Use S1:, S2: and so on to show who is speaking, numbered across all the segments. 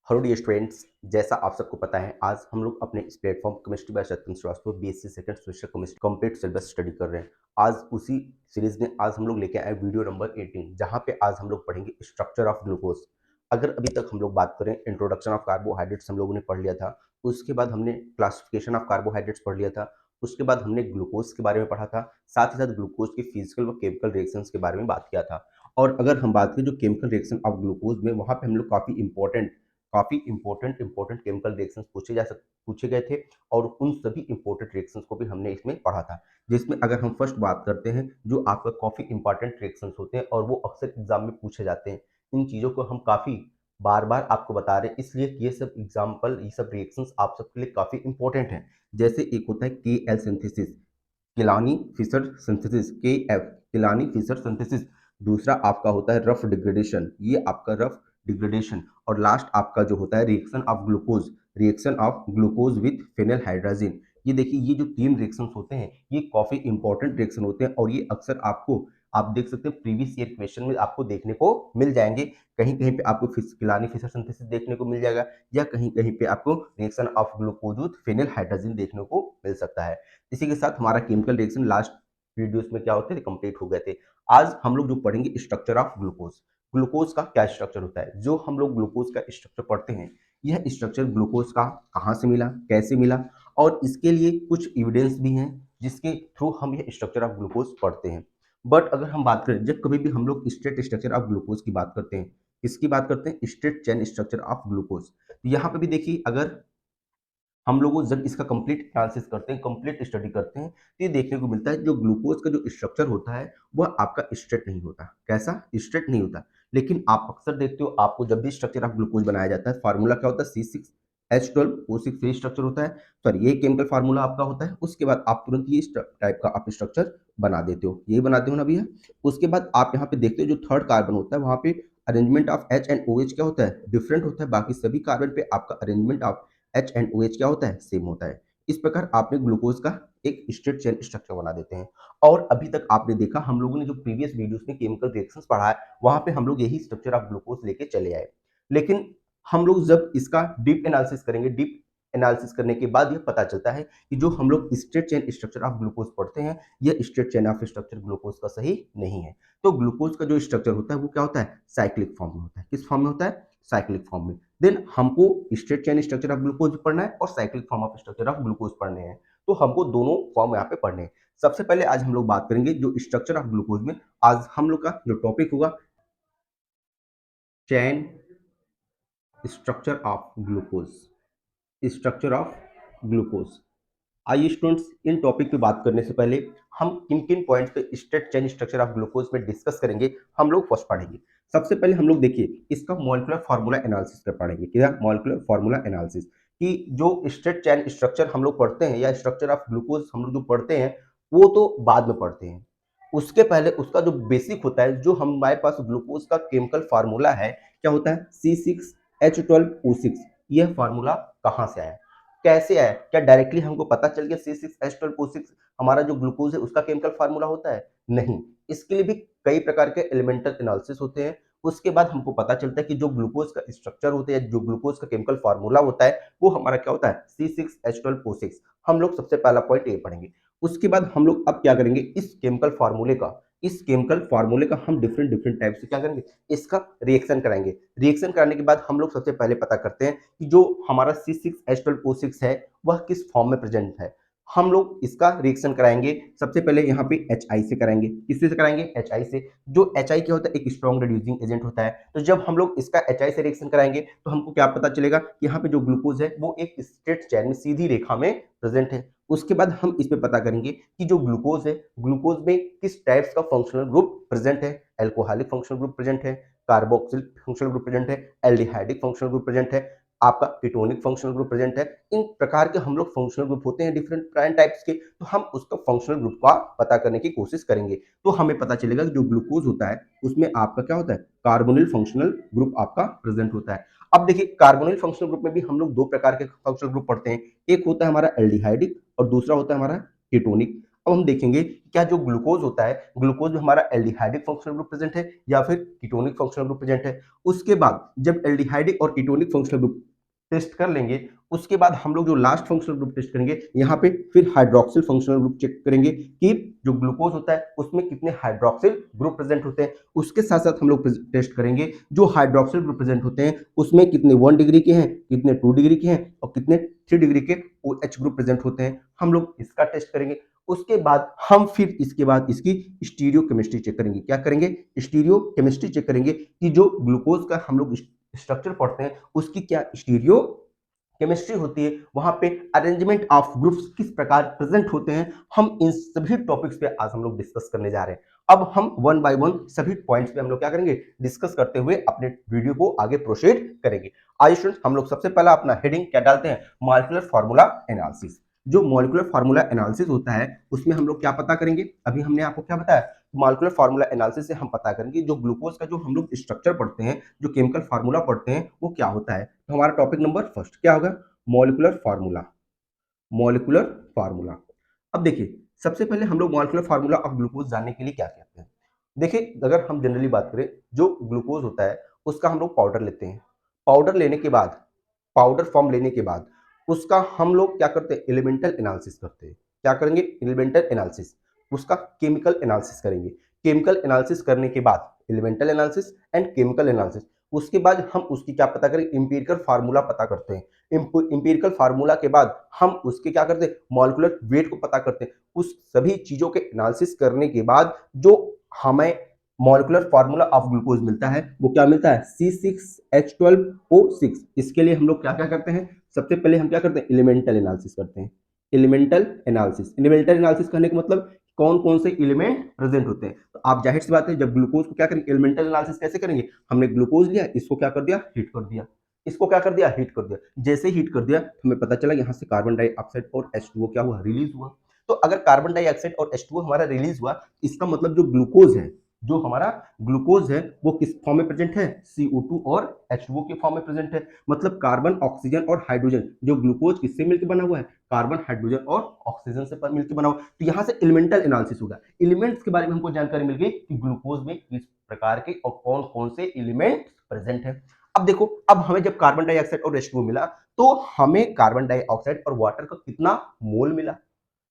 S1: Hello dear students, जैसा आप सबको पता है आज हम लोग अपने इस platform chemistry by Satyendra Srivastava BSc second semester chemistry complete syllabus study कर रहे हैं। आज उसी सीरीज में आज हम लोग लेके आए वीडियो नंबर 18, जहां पे आज हम लोग पढ़ेंगे स्ट्रक्चर ऑफ ग्लूकोज। अगर अभी तक हम लोग बात करें, इंट्रोडक्शन ऑफ कार्बोहाइड्रेट्स हम लोगों ने पढ़ लिया था। उसके बाद हमने क्लासिफिकेशन ऑफ कार्बोहाइड्रेट्स पढ़ लिया था। उसके बाद हमने ग्लूकोज के बारे में पढ़ा था, साथ ही साथ ग्लूकोज के फिजिकल व केमिकल रिएक्शंस के बारे में बात किया था। और अगर हम बात करें जो केमिकल रिएक्शन ऑफ ग्लूकोज में, वहां पे हम लोग काफ़ी इंपॉर्टेंट केमिकल रिएक्शंस पूछे गए थे। और उन सभी इंपॉर्टेंट रिएक्शंस को भी हमने इसमें पढ़ा था, जिसमें अगर हम फर्स्ट बात करते हैं, जो आपका काफ़ी इंपॉर्टेंट रिएक्शंस होते हैं और वो अक्सर एग्जाम में पूछे जाते हैं। इन चीज़ों को हम काफ़ी बार बार आपको बता रहे हैं, इसलिए कि ये सब एग्जाम्पल, ये सब रिएक्शंस आप सबके लिए काफ़ी इंपॉर्टेंट हैं। जैसे एक होता है के एल सिंथेसिस, किलानी फिशर सिंथेसिस, के एफ किलानी फिशर सिंथेसिस। दूसरा आपका होता है रफ डिग्रेडेशन, ये आपका रफ डिग्रेडेशन। और लास्ट आपका जो होता है reaction of glucose with phenyl hydrazine. ये देखिए, ये जो तीन रिएक्शंस होते हैं ये काफी इंपॉर्टेंट रिएक्शन होते हैं, और ये अक्सर आपको, आप देख सकते हैं प्रीवियस ईयर क्वेश्चन में आपको देखने को मिल जाएंगे। कहीं कहीं पे आपको किलानी फिशर सिंथेसिस देखने को मिल जाएगा, या कहीं कहीं पे आपको reaction of glucose with phenyl hydrazine देखने को मिल सकता है। इसी के साथ हमारा केमिकल रिएक्शन लास्ट वीडियोस में क्या होते थे, कंप्लीट हो गए थे। आज हम लोग जो पढ़ेंगे स्ट्रक्चर ऑफ ग्लूकोज। ग्लूकोज का क्या स्ट्रक्चर होता है, जो हम लोग ग्लूकोज का स्ट्रक्चर पढ़ते हैं, यह स्ट्रक्चर ग्लूकोज का कहाँ से मिला, कैसे मिला, और इसके लिए कुछ एविडेंस भी हैं जिसके थ्रू हम यह स्ट्रक्चर ऑफ ग्लूकोज पढ़ते हैं। बट अगर हम बात करें, जब कभी भी हम लोग स्ट्रेट स्ट्रक्चर ऑफ ग्लूकोज की बात करते हैं, किसकी बात करते हैं, straight chain structure of glucose. तो यहाँ पे भी देखिए, अगर हम लोग जब इसका कंप्लीट एनालिसिस करते हैं, कंप्लीट स्टडी करते हैं, तो ये देखने को मिलता है जो ग्लूकोज का जो स्ट्रक्चर होता है वह आपका स्ट्रेट नहीं होता। कैसा, स्ट्रेट नहीं होता। लेकिन आप अक्सर देखते हो, आपको जब भी स्ट्रक्चर ऑफ ग्लूकोज बनाया जाता है, फार्मूला क्या होता है, C6H12O6 ये स्ट्रक्चर होता है। सॉरी, ये केमिकल फार्मूला आपका होता है। उसके बाद आप तुरंत ये टाइप का आप स्ट्रक्चर बना देते हो, यही बनाते हो ना भैया। उसके बाद आप यहाँ पे देखते हो जो थर्ड कार्बन होता है, वहां पे arrangement of H and OH क्या होता है, डिफरेंट होता है। बाकी सभी कार्बन पे आपका arrangement of H and OH क्या होता है, सेम होता है। इस प्रकार आपने ग्लूकोज का एक स्ट्रेट चेन स्ट्रक्चर बना देते हैं। और अभी तक आपने देखा, हम लोगों ने जो प्रीवियस वीडियोस में केमिकल रिएक्शंस पढ़ा है, वहां पे हम लोग यही स्ट्रक्चर ऑफ ग्लूकोज लेके चले आए। लेकिन हम लोग जब इसका डीप एनालिसिस करेंगे, डीप एनालिसिस करने के बाद यह पता चलता है कि जो हम लोग straight chain structure of glucose पढ़ते हैं, यह straight chain of structure glucose का सही नहीं है। तो ग्लूकोज का जो स्ट्रक्चर होता है वो क्या होता है, साइक्लिक फॉर्म में होता है। किस फॉर्म में होता है, साइक्लिक फॉर्म में। देन हमको straight chain structure of glucose पढ़ना है और cyclic form of structure of glucose पढ़ने हैं। तो हमको दोनों फॉर्म यहाँ पे पढ़ने हैं। सबसे पहले आज हम लोग बात करेंगे जो स्ट्रक्चर ऑफ ग्लूकोज में, आज हम लोग का जो टॉपिक होगा, chain structure of glucose. Structure of glucose. आइए स्टूडेंट्स, इन टॉपिक पे बात करने से पहले हम किन किन पॉइंट्स पे straight chain structure of glucose में डिस्कस करेंगे, हम लोग फर्स्ट पढ़ेंगे। सबसे पहले हम लोग देखिए इसका मॉलिक्यूलर फार्मूला एनालिसिस कर पढ़ेंगे। क्या, मॉलिक्यूलर फार्मूला एनालिसिस, कि जो स्ट्रेट चेन स्ट्रक्चर हम लोग पढ़ते हैं या स्ट्रक्चर ऑफ ग्लूकोज हम लोग जो पढ़ते हैं, वो तो बाद में पढ़ते हैं। उसके पहले उसका जो बेसिक होता है, जो हमारे पास ग्लूकोज का केमिकल फार्मूला है, क्या होता है, C6H12O6। यह फार्मूला कहाँ से आया, कैसे आया, क्या डायरेक्टली हमको पता चल गया C6H12O6 हमारा जो ग्लूकोज है उसका केमिकल फार्मूला होता है? नहीं, इसके लिए भी कई प्रकार के एलिमेंटल एनालिसिस होते हैं। उसके बाद हमको पता चलता है कि जो ग्लूकोज का स्ट्रक्चर होता है, जो ग्लूकोज का केमिकल फार्मूला होता है, वो हमारा क्या होता है, C6H12O6। हम लोग सबसे पहला पॉइंट ये पढ़ेंगे। उसके बाद हम लोग अब क्या करेंगे, इस केमिकल फार्मूले का हम डिफरेंट डिफरेंट टाइप से क्या करेंगे, इसका रिएक्शन कराएंगे। रिएक्शन कराने के बाद हम लोग सबसे पहले पता करते हैं कि जो हमारा C6H12O6 है वह किस फॉर्म में प्रेजेंट है। हम लोग इसका रिएक्शन कराएंगे सबसे पहले यहाँ पे HI से कराएंगे। किससे कराएंगे, HI से। जो HI क्या होता है, एक स्ट्रॉन्ग रिड्यूसिंग एजेंट होता है। तो जब हम लोग इसका HI से रिएक्शन कराएंगे तो हमको क्या पता चलेगा कि यहाँ पे जो ग्लूकोज है वो एक स्ट्रेट चेन में, सीधी रेखा में प्रेजेंट है। उसके बाद हम इस पे पता करेंगे कि जो ग्लूकोज है, ग्लूकोज में किस टाइप्स का फंक्शनल ग्रुप प्रेजेंट है। एल्कोहलिक फंक्शनल ग्रुप प्रेजेंट है, कार्बोक्सिल फंक्शनल ग्रुप प्रेजेंट है, एल्डिहाइडिक फंक्शनल ग्रुप प्रेजेंट है, आपका कीटोनिक फंक्शनल ग्रुप प्रेजेंट है। इन प्रकार के हम लोग फंक्शनल ग्रुप होते हैं डिफरेंट टाइप्स के। तो हम उसका फंक्शनल ग्रुप का पता करने की कोशिश करेंगे। तो हमें पता चलेगा कि जो ग्लूकोज होता है उसमें आपका क्या होता है, कार्बोनिल फंक्शनल ग्रुप आपका प्रेजेंट होता है। अब देखिए, कार्बोनिल फंक्शनल ग्रुप में भी हम लोग दो प्रकार के फंक्शनल ग्रुप पढ़ते हैं। एक होता है हमारा एल्डिहाइडिक और दूसरा होता है हमारा कीटोनिक। अब हम देखेंगे क्या जो ग्लूकोज होता है, ग्लूकोज में हमारा एल्डिहाइडिक फंक्शनल ग्रुप प्रेजेंट है या फिर कीटोनिक फंक्शनल ग्रुप प्रेजेंट है। उसके बाद जब एल्डिहाइडिक और कीटोनिक फंक्शनल ग्रुप टेस्ट कर लेंगे, उसके बाद हम लोग जो लास्ट फंक्शनल ग्रुप टेस्ट करेंगे, यहाँ पे फिर हाइड्रोक्सिल फंक्शनल ग्रुप चेक करेंगे कि जो ग्लूकोज होता है उसमें कितने हाइड्रोक्सिल ग्रुप प्रेजेंट होते हैं। उसके साथ साथ हम लोग टेस्ट करेंगे जो हाइड्रोक्सिल ग्रुप प्रेजेंट होते हैं उसमें कितने 1 डिग्री के हैं, कितने 2 डिग्री के हैं और कितने 3 डिग्री के OH ग्रुप प्रेजेंट होते हैं। हम लोग इसका टेस्ट करेंगे। उसके बाद हम फिर इसके बाद इसकी स्टीरियो केमिस्ट्री चेक करेंगे। क्या करेंगे? स्टीरियो केमिस्ट्री चेक करेंगे कि जो ग्लूकोज का हम लोग स्ट्रक्चर पढ़ते हैं उसकी क्या स्टीरियो केमिस्ट्री होती है, वहां पे अरेंजमेंट ऑफ ग्रुप्स किस प्रकार प्रेजेंट होते हैं। हम इन सभी टॉपिक्स पे आज हम लोग डिस्कस करने जा रहे हैं। अब हम वन बाय वन सभी पॉइंट्स पे हम लोग क्या करेंगे, डिस्कस करते हुए अपने वीडियो को आगे प्रोसीड करेंगे। आइए स्टूडेंट्स, हम लोग सबसे पहला अपना हेडिंग क्या डालते हैं, मॉलिक्यूलर फार्मूला एनालिसिस। जो मॉलिक्यूलर फार्मूला एनालिसिस होता है उसमें हम लोग क्या पता करेंगे, अभी हमने आपको क्या बताया, मॉलिक्यूलर फार्मूला एनालिसिस से हम पता करेंगे जो ग्लूकोज का जो हम लोग स्ट्रक्चर पढ़ते हैं, जो केमिकल फार्मूला पढ़ते हैं वो क्या होता है। तो हमारा टॉपिक नंबर फर्स्ट क्या होगा, मॉलिक्यूलर फार्मूला। Molecular formula. अब देखिए सबसे पहले हम लोग मॉलिक्यूलर फार्मूला ऑफ ग्लूकोज जानने के लिए क्या करते हैं। देखिए अगर हम जनरली बात करें, जो ग्लूकोज होता है उसका हम लोग पाउडर लेते हैं। पाउडर लेने के बाद, पाउडर फॉर्म लेने के बाद उसका हम लोग क्या करते हैं, एलिमेंटल एनालिसिस करते हैं। क्या करेंगे, एलिमेंटल एनालिसिस। उसका केमिकल एनालिसिस करेंगे। केमिकल एनालिसिस करने के बाद elemental analysis and chemical analysis, उसके बाद हम उसकी क्या पता करें, इंपिरिकल फार्मूला पता करते हैं। इंपिरिकल फार्मूला के बाद हम उसके क्या करते हैं, मॉलिक्यूलर वेट को पता करते हैं। उस सभी चीजों के एनालिसिस करने के बाद जो हमें मॉलिक्यूलर फार्मूला ऑफ ग्लूकोज मिलता है वो क्या मिलता है, C6H12O6। इसके लिए हम लोग क्या क्या करते हैं, सबसे पहले हम क्या करते हैं, एलिमेंटल एनालिसिस करते हैं। एलिमेंटल एनालिसिस, एलिमेंटल एनालिसिस करने का मतलब कौन कौन से एलिमेंट प्रेजेंट होते हैं। तो आप जाहिर सी बात है जब ग्लूकोज को क्या करेंगे, एलिमेंटल एनालिसिस कैसे करेंगे, हमने ग्लूकोज लिया, इसको क्या कर दिया, हीट कर दिया। इसको क्या कर दिया, हीट कर दिया। जैसे हीट कर दिया हमें पता चला यहाँ से कार्बन डाइऑक्साइड और H2O क्या हुआ, रिलीज हुआ। तो अगर कार्बन डाइऑक्साइड और H2O हमारा रिलीज हुआ, इसका मतलब जो ग्लूकोज है, जो हमारा ग्लूकोज है वो किस फॉर्म में प्रेजेंट है, CO2 और H2O के फॉर्म में प्रेजेंट है। मतलब कार्बन, ऑक्सीजन और हाइड्रोजन, जो ग्लूकोज किससे मिलकर बना हुआ है, कार्बन, हाइड्रोजन और ऑक्सीजन से मिलकर बना हुआ। तो यहाँ से एलिमेंटल एनालिसिस होगा। एलिमेंट्स के बारे में हमको जानकारी मिल गई कि ग्लूकोज में किस प्रकार के और कौन कौन से एलिमेंट प्रेजेंट है। अब देखो, अब हमें जब कार्बन डाइऑक्साइड और H2O मिला तो हमें कार्बन डाइऑक्साइड और वाटर का कितना मोल मिला,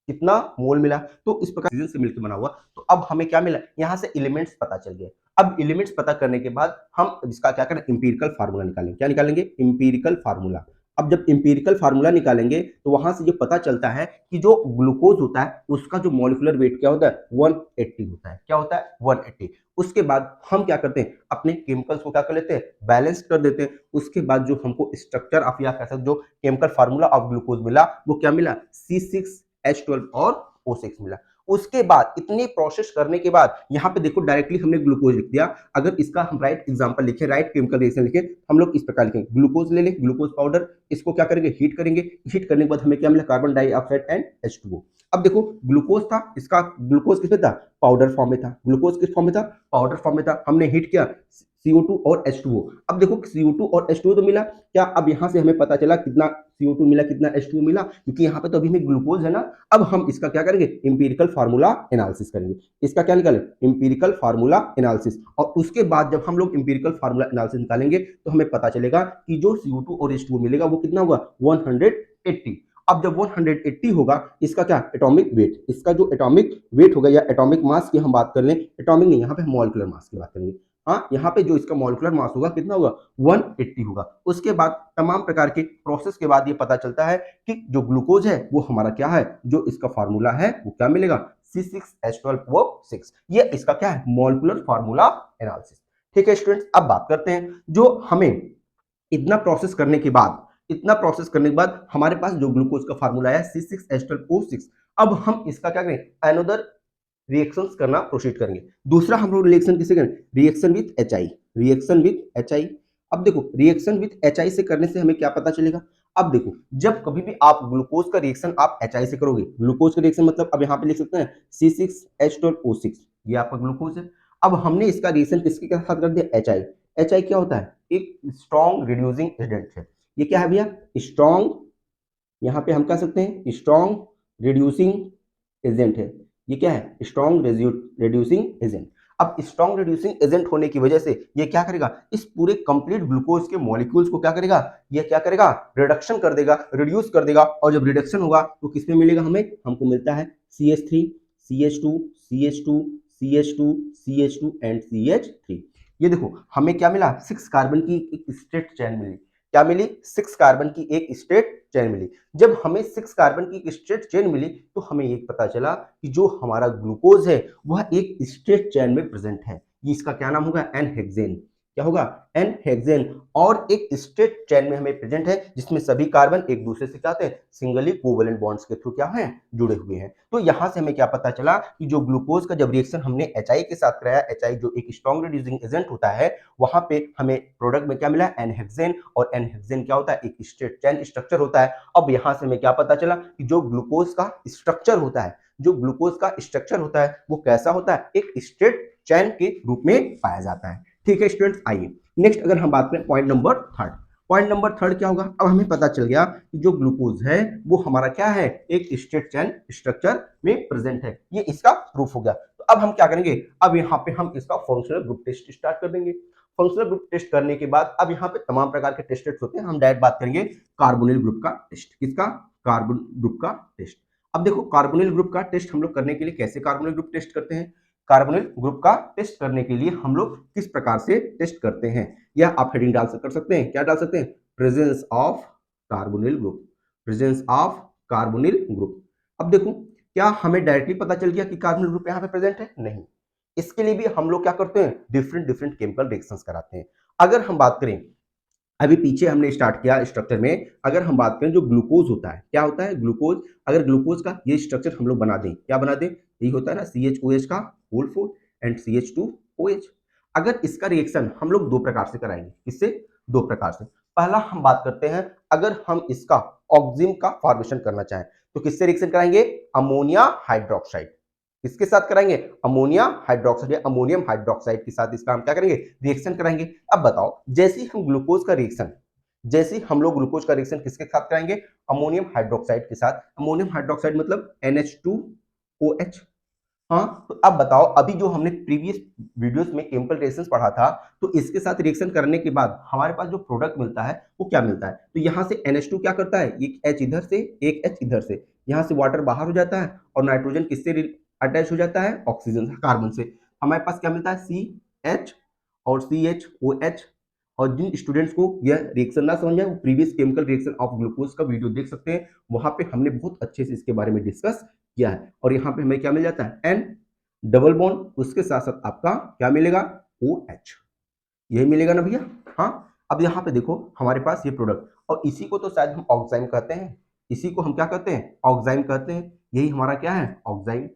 S1: कितना मोल मिला। तो इस प्रकार ऑक्सीजन से मिलकर बना हुआ। तो अब हमें क्या मिला, यहां से एलिमेंट्स पता चल गए। अब एलिमेंट्स पता करने के बाद हम इसका क्या करें, इंपीरिकल फार्मूला निकालेंगे। क्या निकालेंगे, इंपीरिकल फार्मूला। अब जब इंपीरिकल फार्मूला निकालेंगे तो वहां से ये पता चलता है कि जो ग्लूकोज होता है उसका जो मॉलिक्यूलर वेट क्या होता है, 180 होता है। क्या होता है, 180। उसके बाद हम क्या करते हैं, अपने केमिकल्स को क्या कर लेते हैं, बैलेंस कर देते हैं। उसके बाद जो हमको स्ट्रक्चर ऑफ या कह सकते जो केमिकल फार्मूला ऑफ ग्लूकोज मिला वो क्या मिला, C6H12 और O6 मिला। उसके बाद इतनी प्रोसेस करने के बाद यहाँ पे देखो डायरेक्टली हमने ग्लूकोज लिख दिया। अगर इसका हम राइट एग्जांपल लिखे, राइट केमिकल रिएक्शन लिखे, हम लोग इस प्रकार लिखेंगे, ग्लूकोज ले लें, ग्लूकोज पाउडर, इसको क्या करेंगे, हीट करेंगे। हीट करने के बाद हमें क्या मिला, कार्बन डाइऑक्साइड एंड H2O। अब देखो ग्लूकोज था, इसका ग्लूकोज किसमें था, पाउडर फॉर्म में था। ग्लूकोज किस फॉर्म में था, पाउडर फॉर्म में था। हमने हीट किया, CO2 और H2O। अब देखो CO2 और H2O तो मिला क्या, अब यहां से हमें पता चला कितना CO2 मिला, कितना H2O मिला, क्योंकि यहाँ पे तो अभी में ग्लूकोज है ना। अब हम इसका क्या करेंगे, इंपीरिकल फार्मूला एनालिसिस करेंगे। इसका क्या निकालें, इंपीरिकल फार्मूला एनालिसिस। और उसके बाद जब हम लोग इंपीरिकल फार्मूला एनालिसिस निकालेंगे तो हमें पता चलेगा कि जो CO2 और H2O मिलेगा वो कितना होगा, 180। अब जब 180 होगा, इसका क्या, एटॉमिक वेट, इसका जो एटॉमिक वेट होगा या एटॉमिक मास की हम बात कर लें, एटॉमिक नहीं, यहाँ पे मॉलिक्यूलर मास की बात करेंगे। हाँ, यहाँ पे जो इसका मॉलिक्यूलर मास होगा कितना होगा, 180 होगा। उसके बाद तमाम प्रकार के प्रोसेस के बाद ये पता चलता है कि जो ग्लूकोज है वो हमारा क्या है, जो इसका फार्मूला है वो क्या मिलेगा, C6H12O6। ये इसका क्या है, मॉलिक्यूलर फार्मूला एनालिसिस। ठीक है स्टूडेंट्स, अब बात करते हैं जो हमें इतना प्रोसेस करने के बाद, इतना प्रोसेस करने के बाद हमारे पास जो ग्लूकोज का फार्मूला है C6H12O6। अब हम इसका क्या करें, अनदर रिएक्शंस करना प्रोसीड करेंगे। दूसरा हम लोग रिएक्शन किसे करें, reaction with HI, reaction with HI। अब देखो रिएक्शन विथ HI से करने से हमें क्या पता चलेगा। अब देखो जब कभी भी आप ग्लूकोज का रिएक्शन आप HI से करोगे, ग्लूकोज का रिएक्शन मतलब अब यहाँ पे लिख सकते हैं C6H12O6, ये आपका ग्लूकोज है। अब हमने इसका रिएक्शन किसके साथ कर दिया, HI। HI क्या होता है, एक स्ट्रॉन्ग रिड्यूसिंग एजेंट है। ये क्या है भैया, स्ट्रॉन्ग, यहाँ पे हम कह सकते हैं स्ट्रॉन्ग रिड्यूसिंग एजेंट है। ये क्या है, स्ट्रॉन्ग रिड्यूसिंग एजेंट। अब स्ट्रॉन्ग रिड्यूसिंग एजेंट होने की वजह से ये क्या करेगा, इस पूरे कंप्लीट ग्लूकोज के मॉलिक्यूल्स को क्या करेगा, ये क्या करेगा, रिडक्शन कर देगा, रिड्यूस कर देगा। और जब रिडक्शन होगा तो किसमें मिलेगा, हमें, हमको मिलता है CH3, CH2, CH2, CH2, CH2 and CH3। ये देखो हमें क्या मिला, 6 कार्बन की एक स्ट्रेट चेन मिली। क्या मिली, 6 कार्बन की एक स्ट्रेट चेन मिली। जब हमें 6 कार्बन की एक स्ट्रेट चेन मिली तो हमें ये पता चला कि जो हमारा ग्लूकोज है वह एक स्ट्रेट चेन में प्रेजेंट है। ये इसका क्या नाम होगा, एन हेक्सेन। क्या होगा, एन हेक्सेन। और एक स्ट्रेट चेन में हमें प्रेजेंट है जिसमें सभी कार्बन एक दूसरे से क्या होते हैं, सिंगली कोवेलेंट बॉन्ड्स के थ्रू क्या है, जुड़े हुए हैं। तो यहां से हमें क्या पता चला कि जो ग्लूकोज का जब रिएक्शन हमने HI के साथ कराया, HI जो एक स्ट्रॉन्ग रिड्यूसिंग एजेंट होता है, वहां पे हमें प्रोडक्ट में क्या मिला, एन हेक्सेन। और एन हेक्सेन क्या होता है, एक स्ट्रेट चेन स्ट्रक्चर होता है। अब यहां से हमें क्या पता चला कि जो ग्लूकोज का स्ट्रक्चर होता है, जो ग्लूकोज का स्ट्रक्चर होता है वो कैसा होता है, एक स्ट्रेट चेन के रूप में पाया जाता है। ठीक है स्टूडेंट्स, आइए नेक्स्ट अगर हम बात करें point number third. Point number third क्या होगा, अब हमें पता चल गया कि जो ग्लूकोज है वो हमारा क्या है, एक स्ट्रेट चेन स्ट्रक्चर में प्रेजेंट है। ये इसका प्रूफ हो गया। तो अब हम क्या करेंगे, अब यहाँ पे हम इसका फंक्शनल ग्रुप टेस्ट स्टार्ट कर देंगे। फंक्शनल ग्रुप टेस्ट करने के बाद अब यहाँ पे तमाम प्रकार के टेस्ट होते हैं, हम डायरेक्ट बात करेंगे कार्बोनिल ग्रुप का टेस्ट। किसका, कार्बन ग्रुप का टेस्ट। अब देखो कार्बोनिल ग्रुप का टेस्ट हम लोग करने के लिए कैसे कार्बोनिल ग्रुप टेस्ट करते हैं, कार्बोनिल ग्रुप का टेस्ट करने के लिए हम लोग किस प्रकार से टेस्ट करते हैं, या आप हेडिंग कर सकते हैं, क्या डाल सकते हैं, presence of carbonyl group, presence of carbonyl group. अब देखो क्या हमें डायरेक्टली पता चल गया कि कार्बोनिल ग्रुप यहाँ पे प्रेजेंट है, नहीं। इसके लिए भी हम लोग क्या करते हैं, डिफरेंट डिफरेंट केमिकल रिएक्शंस कराते हैं। अगर हम बात करें, अभी पीछे हमने स्टार्ट किया स्ट्रक्चर में, अगर हम बात करें जो ग्लूकोज होता है, क्या होता है ग्लूकोज, अगर ग्लूकोज का ये स्ट्रक्चर हम लोग बना दें, क्या बना दें, यही होता है ना CHOH का होल 4 एंड CH2OH। अगर इसका रिएक्शन हम लोग दो प्रकार से कराएंगे, किससे, दो प्रकार से। पहला हम बात करते हैं, अगर हम इसका ऑक्सिजन का फॉर्मेशन करना चाहें तो किससे रिएक्शन कराएंगे, अमोनिया हाइड्रोक्साइड। किसके साथ कराएंगे, अमोनिया हाइड्रोक्साइड या अमोनियम हाइड्रोक्साइड के साथ इसका हम क्या करेंगे, रिएक्शन कराएंगे। अब बताओ, जैसे ही हम ग्लूकोज का रिएक्शन, जैसे ही हम लोग ग्लूकोज का रिएक्शन किसके साथ कराएंगे, अमोनियम हाइड्रोक्साइड के साथ। अमोनियम हाइड्रोक्साइड मतलब NH2OH। हाँ, तो अब बताओ, अभी जो हमने प्रीवियस वीडियोस में केमिकल रिएक्शंस पढ़ा था, तो इसके साथ रिएक्शन करने के बाद हमारे पास जो प्रोडक्ट मिलता है वो क्या मिलता है, तो यहाँ से NH2 क्या करता है, एक H इधर से एक H इधर से, यहाँ से वाटर बाहर हो जाता है और नाइट्रोजन किससे अटैच हो जाता है, ऑक्सीजन कार्बन से। हमारे पास क्या मिलता है, CH और CHOH। और जिन स्टूडेंट्स को यह रिएक्शन ना समझ आए वो previous chemical reaction of glucose का वीडियो देख सकते हैं, वहां पे हमने बहुत अच्छे से इसके बारे में डिस्कस किया है। और यहाँ पे हमें क्या मिल जाता है, N डबल बॉन्ड, उसके साथ साथ आपका क्या मिलेगा, OH। यही मिलेगा ना भैया। हाँ, अब यहाँ पे देखो हमारे पास ये प्रोडक्ट, और इसी को तो शायद हम ऑक्साइम कहते हैं, इसी को हम क्या कहते हैं, ऑक्साइम कहते हैं। यही हमारा क्या है, ऑक्साइम,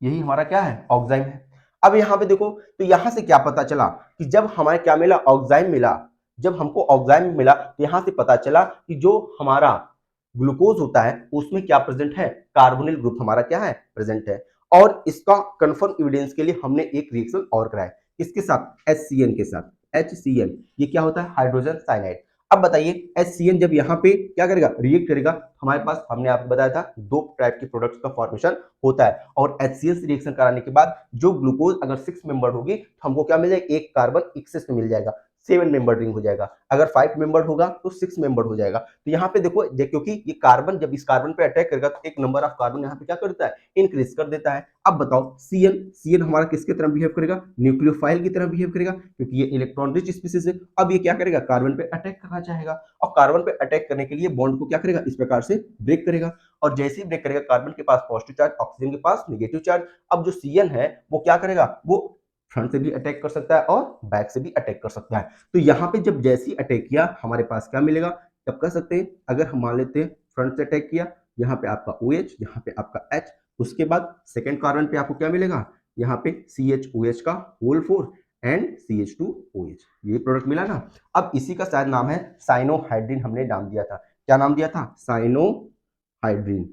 S1: यही हमारा क्या है, ऑक्साइम है। अब यहाँ पे देखो, तो यहाँ से क्या पता चला कि जब हमारे क्या मिला, ऑक्साइम मिला। जब हमको ऑक्साइम मिला तो यहाँ से पता चला कि जो हमारा ग्लूकोज होता है उसमें क्या प्रेजेंट है, कार्बोनिल ग्रुप हमारा क्या है, प्रेजेंट है। और इसका कंफर्म एविडेंस के लिए हमने एक रिएक्शन और कराया, किसके साथ, HCN के साथ। HCN ये क्या होता है, हाइड्रोजन साइनाइड। अब बताइए HCN जब यहाँ पे क्या करेगा, रिएक्ट करेगा, हमारे पास हमने आपको बताया था दो टाइप के प्रोडक्ट्स का फॉर्मेशन होता है। और HCN से रिएक्शन कराने के बाद जो ग्लूकोज अगर 6 मेंबर होगी तो हमको क्या मिल जाएगा, एक कार्बन एक्सेस में मिल जाएगा, 7 मेंबर रिंग हो जाएगा। अगर 5 मेंबर होगा तो 6 मेंबर हो जाएगा। तो यहाँ पे देखो, क्योंकि ये कार्बन जब इस कार्बन पे अटैक करेगा तो एक नंबर ऑफ कार्बन यहाँ पे क्या करता है, इंक्रीज कर देता है। अब बताओ CN हमारा किसके तरह बिहेव करेगा, न्यूक्लियोफाइल की तरह बिहेव करेगा, क्योंकि ये इलेक्ट्रॉन रिच स्पीसीज है। अब ये क्या करेगा, कार्बन पे अटैक करना चाहेगा, और कार्बन पे अटैक करने के लिए बॉन्ड को क्या करेगा, इस प्रकार से ब्रेक करेगा। और जैसे ही ब्रेक करेगा, कार्बन के पास पॉजिटिव चार्ज, ऑक्सीजन के पास नेगेटिव चार्ज। अब जो CN है वो क्या करेगा, वो फ्रंट से भी अटैक कर सकता है और बैक से भी अटैक कर सकता है। तो यहाँ पे जब जैसी अटैक किया हमारे पास क्या मिलेगा, तब कह सकते हैं, अगर हम मान लेते हैं फ्रंट से अटैक किया, यहाँ पे आपका OH, यहाँ पे आपका H, उसके बाद सेकेंड कार्बन पे आपको क्या मिलेगा, यहाँ पे CHOH का होल 4 एंड CH2OH, ये प्रोडक्ट मिला ना। अब इसी का शायद नाम है साइनोहाइड्रिन, हमने नाम दिया था, क्या नाम दिया था, साइनोहाइड्रिन।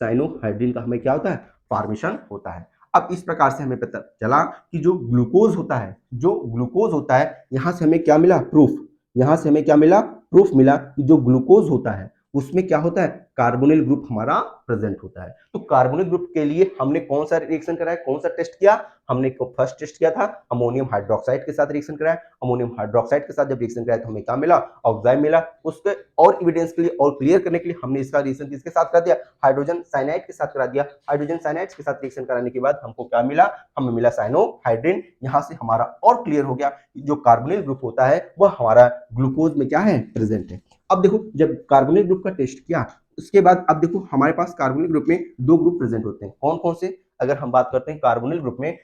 S1: साइनोहाइड्रिन का हमें क्या होता है, फॉर्मेशन होता है। अब इस प्रकार से हमें पता चला कि जो ग्लूकोज होता है, जो ग्लूकोज होता है, यहां से हमें क्या मिला, प्रूफ, यहां से हमें क्या मिला, प्रूफ मिला कि जो ग्लूकोज होता है उसमें क्या होता है, कार्बोनिल ग्रुप हमारा प्रेजेंट होता है। तो कार्बोनिल ग्रुप के लिए हमने कौन सा रिएक्शन कराया, कौन सा टेस्ट किया, हमने फर्स्ट टेस्ट किया था अमोनियम हाइड्रोक्साइड के साथ रिएक्शन कराया। अमोनियम हाइड्रोक्साइड के साथ जब रिएक्शन कराया तो हमें क्या मिला, ऑक्साइड मिला। उसके और एविडेंस के लिए और क्लियर करने के लिए हमने इसका रिएक्शन किसके साथ करा दिया, हाइड्रोजन साइनाइड के साथ करा दिया। हाइड्रोजन साइनाइड के साथ रिएक्शन कराने के बाद हमको क्या मिला, हमें मिला साइनोहाइड्रिन। यहां से हमारा और क्लियर हो गया जो कार्बोनिल ग्रुप होता है वह हमारा ग्लूकोज में क्या है, प्रेजेंट है। अब देखो जब कार्बोनिल ग्रुप का टेस्ट किया उसके बाद अब देखो हमारे पास कार्बोनिल ग्रुप में दो ग्रुप प्रेजेंट होते हैं। कौन कौन से, अगर हम बात करते हैं कार्बोनिल ग्रुप में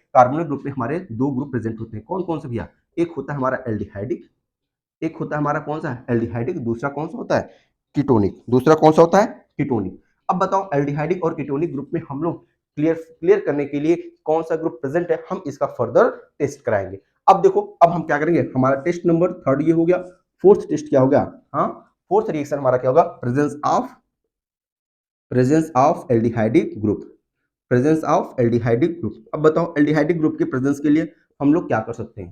S1: हमारे दो ग्रुप प्रेजेंट होते हैं। कौन कौन से भैया, एक होता है हमारा एल्डिहाइडिक, एक होता है हमारा कौन सा एल्डिहाइडिक, दूसरा कौन सा होता है कीटोनिक, दूसरा कौन सा होता है कीटोनिक। अब बताओ एल्डिहाइडिक और कीटोनिक ग्रुप में हम लोग क्लियर करने के लिए कौन सा ग्रुप प्रेजेंट है, हम इसका फर्दर टेस्ट कराएंगे। अब देखो अब हम क्या करेंगे, हमारा टेस्ट नंबर थर्ड ये हो गया। फोर्थ टेस्ट क्या हो गया, हाँ फोर्थ रिएक्शन हमारा क्या होगा, presence of aldehydic group, presence of aldehydic group. अब बताओ एल्डिहाइडिक ग्रुप के प्रेजेंस के लिए हम लोग क्या कर सकते हैं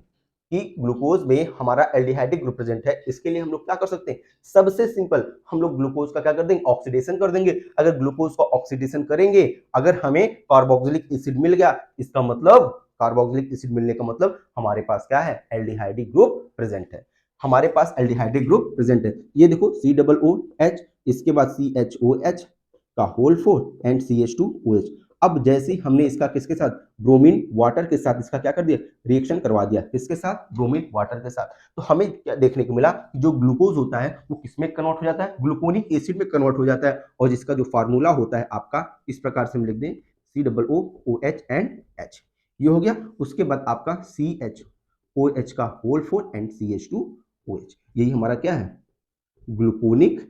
S1: कि ग्लूकोज में हमारा एल्डिहाइडिक ग्रुप प्रेजेंट है, इसके लिए हम लोग क्या कर सकते हैं, सबसे सिंपल हम लोग ग्लूकोज का क्या कर देंगे, ऑक्सीडेशन कर देंगे। अगर ग्लूकोज का ऑक्सीडेशन करेंगे, अगर हमें कार्बोक्सिलिक एसिड मिल गया, इसका मतलब कार्बोक्सिलिक एसिड मिलने का मतलब हमारे पास क्या है, एल्डिहाइडिक ग्रुप प्रेजेंट है। हमारे पास एल्डिहाइडिक ग्रुप प्रेजेंट है। ये देखो COOH, इसके बाद CHOH का होल 4 एंड CH2OH। अब जैसे ही हमने इसका किसके साथ, ब्रोमीन वाटर के साथ इसका क्या कर दिया, रिएक्शन करवा दिया, किसके साथ, ब्रोमीन वाटर के साथ। तो हमें क्या देखने को मिला, जो ग्लूकोज होता है वो किसमें कन्वर्ट हो जाता है, ग्लूकोनिक एसिड में कन्वर्ट हो जाता है। और जिसका जो फार्मूला होता है आपका इस प्रकार से हम लिख दें, COOH एंड H, ये हो गया। उसके बाद आपका CHOH का होल 4 एंड CH2OH, यही हमारा क्या है, ग्लूकोनिक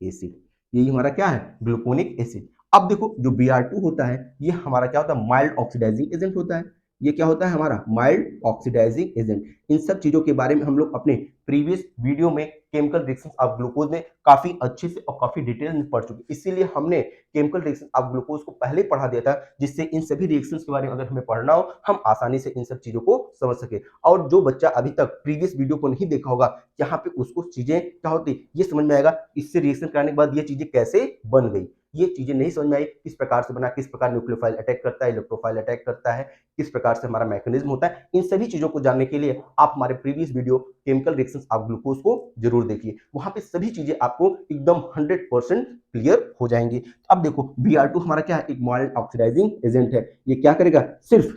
S1: एसिड, यही हमारा क्या है, ग्लूकोनिक एसिड। अब देखो जो Br2 होता है ये हमारा क्या होता है, माइल्ड ऑक्सीडाइजिंग एजेंट होता है। ये क्या होता है हमारा, माइल्ड ऑक्सीडाइजिंग एजेंट। इन सब चीजों के बारे में हम लोग अपने प्रीवियस वीडियो में केमिकल रिएक्शंस ऑफ ग्लूकोज में काफी अच्छे से और काफी डिटेल में पढ़ चुके, इसीलिए हमने केमिकल रिएक्शन ऑफ ग्लूकोज को पहले पढ़ा दिया था, जिससे इन सभी रिएक्शंस के बारे में अगर हमें पढ़ना हो हम आसानी से इन सब चीजों को समझ सके। और जो बच्चा अभी तक प्रीवियस वीडियो को नहीं देखा होगा, यहाँ पे उसको चीजें क्या होती ये समझ में आएगा, इससे रिएक्शन करने के बाद ये चीजें कैसे बन गई, ये चीजें नहीं समझ में आई, किस प्रकार से बना, किस प्रकार न्यूक्लियोफाइल अटैक करता है, इलेक्ट्रोफाइल अटैक करता है, किस प्रकार से हमारा मैकेनिज्म होता है। इन सभी चीजों को जानने के लिए आप हमारे previous video chemical reactions of glucose को जरूर देखिए, वहां पे सभी चीजें आपको एकदम 100% क्लियर हो जाएंगी। अब देखो Br2 हमारा क्या है, एक माइल्ड ऑक्सीडाइजिंग एजेंट है। ये क्या करेगा, सिर्फ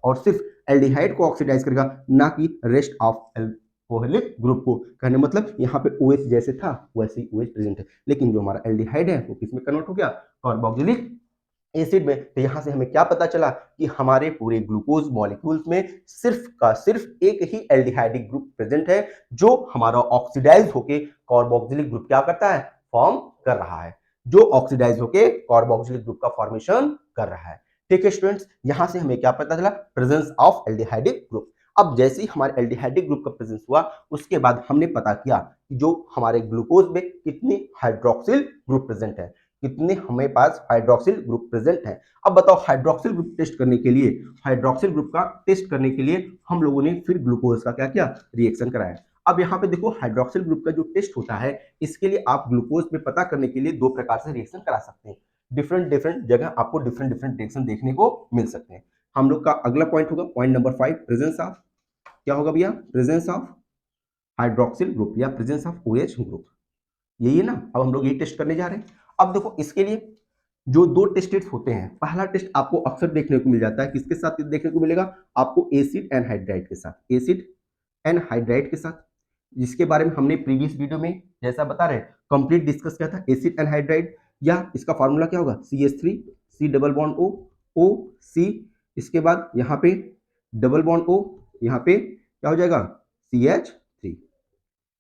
S1: और सिर्फ एल्डिहाइड को ऑक्सीडाइज करेगा, ना कि रेस्ट ऑफ एल्कोहलिक ग्रुप को। कहने मतलब यहाँ पे OH जैसे था वैसे ही OH प्रेजेंट है, लेकिन जो हमारा एल्डिहाइड है वो किसमें कन्वर्ट हो गया, कार्बोक्सिलिक एसिड में। तो यहां से हमें क्या पता चला कि हमारे पूरे ग्लूकोज मॉलिक्यूल्स में सिर्फ का सिर्फ एक ही एल्डिहाइडिक ग्रुप प्रेजेंट है, जो हमारा ऑक्सीडाइज होके कार्बोक्सिलिक ग्रुप क्या करता है, फॉर्म कर रहा है, जो ऑक्सीडाइज होके कार्बोक्सिलिक ग्रुप का फॉर्मेशन कर रहा है। ठीक है स्टूडेंट्स, यहां से हमें क्या पता चला, प्रेजेंस ऑफ एल्डिहाइडिक ग्रुप। अब जैसे ही हमारे एल्डिहाइडिक ग्रुप का प्रेजेंस हुआ उसके बाद हमने पता किया कि जो हमारे ग्लूकोज में कितनी हाइड्रोक्सिल ग्रुप प्रेजेंट है, कितने हमें पास हाइड्रोक्सिल ग्रुप प्रेजेंट है। अब बताओ हाइड्रोक्सिल ग्रुप टेस्ट करने के लिए, हाइड्रोक्सिल ग्रुप का टेस्ट करने के लिए हम लोगों ने फिर ग्लूकोज का क्या किया, रिएक्शन कराया। अब यहाँ पे देखो हाइड्रोक्सिल ग्रुप का जो टेस्ट होता है, इसके लिए आप ग्लूकोज में पता करने के लिए दो प्रकार से रिएक्शन करा सकते हैं। डिफरेंट डिफरेंट जगह आपको डिफरेंट डिफरेंट रिएक्शन देखने को मिल सकते हैं। हम लोग का अगला पॉइंट होगा पॉइंट नंबर 5, प्रेजेंस ऑफ, क्या होगा भैया, प्रेजेंस ऑफ हाइड्रोक्सिल ग्रुप या प्रेजेंस ऑफ OH ग्रुप, यही है ना। अब हम लोग यही टेस्ट करने जा रहे हैं। अब देखो इसके लिए जो दो टेस्ट होते हैं, पहला टेस्ट आपको अक्सर देखने को मिल जाता है, किसके साथ देखने को मिलेगा आपको, एसिड एनहाइड्राइड के साथ, एसिड एनहाइड्राइड के साथ, जिसके बारे में हमने प्रीवियस वीडियो में जैसा बता रहे कंप्लीट डिस्कस किया था। एसिड एनहाइड्राइड या इसका फार्मूला क्या होगा, CH3 C double bond O O C, इसके बाद यहाँ पे डबल बॉन्ड O, यहाँ पे क्या हो जाएगा CH3,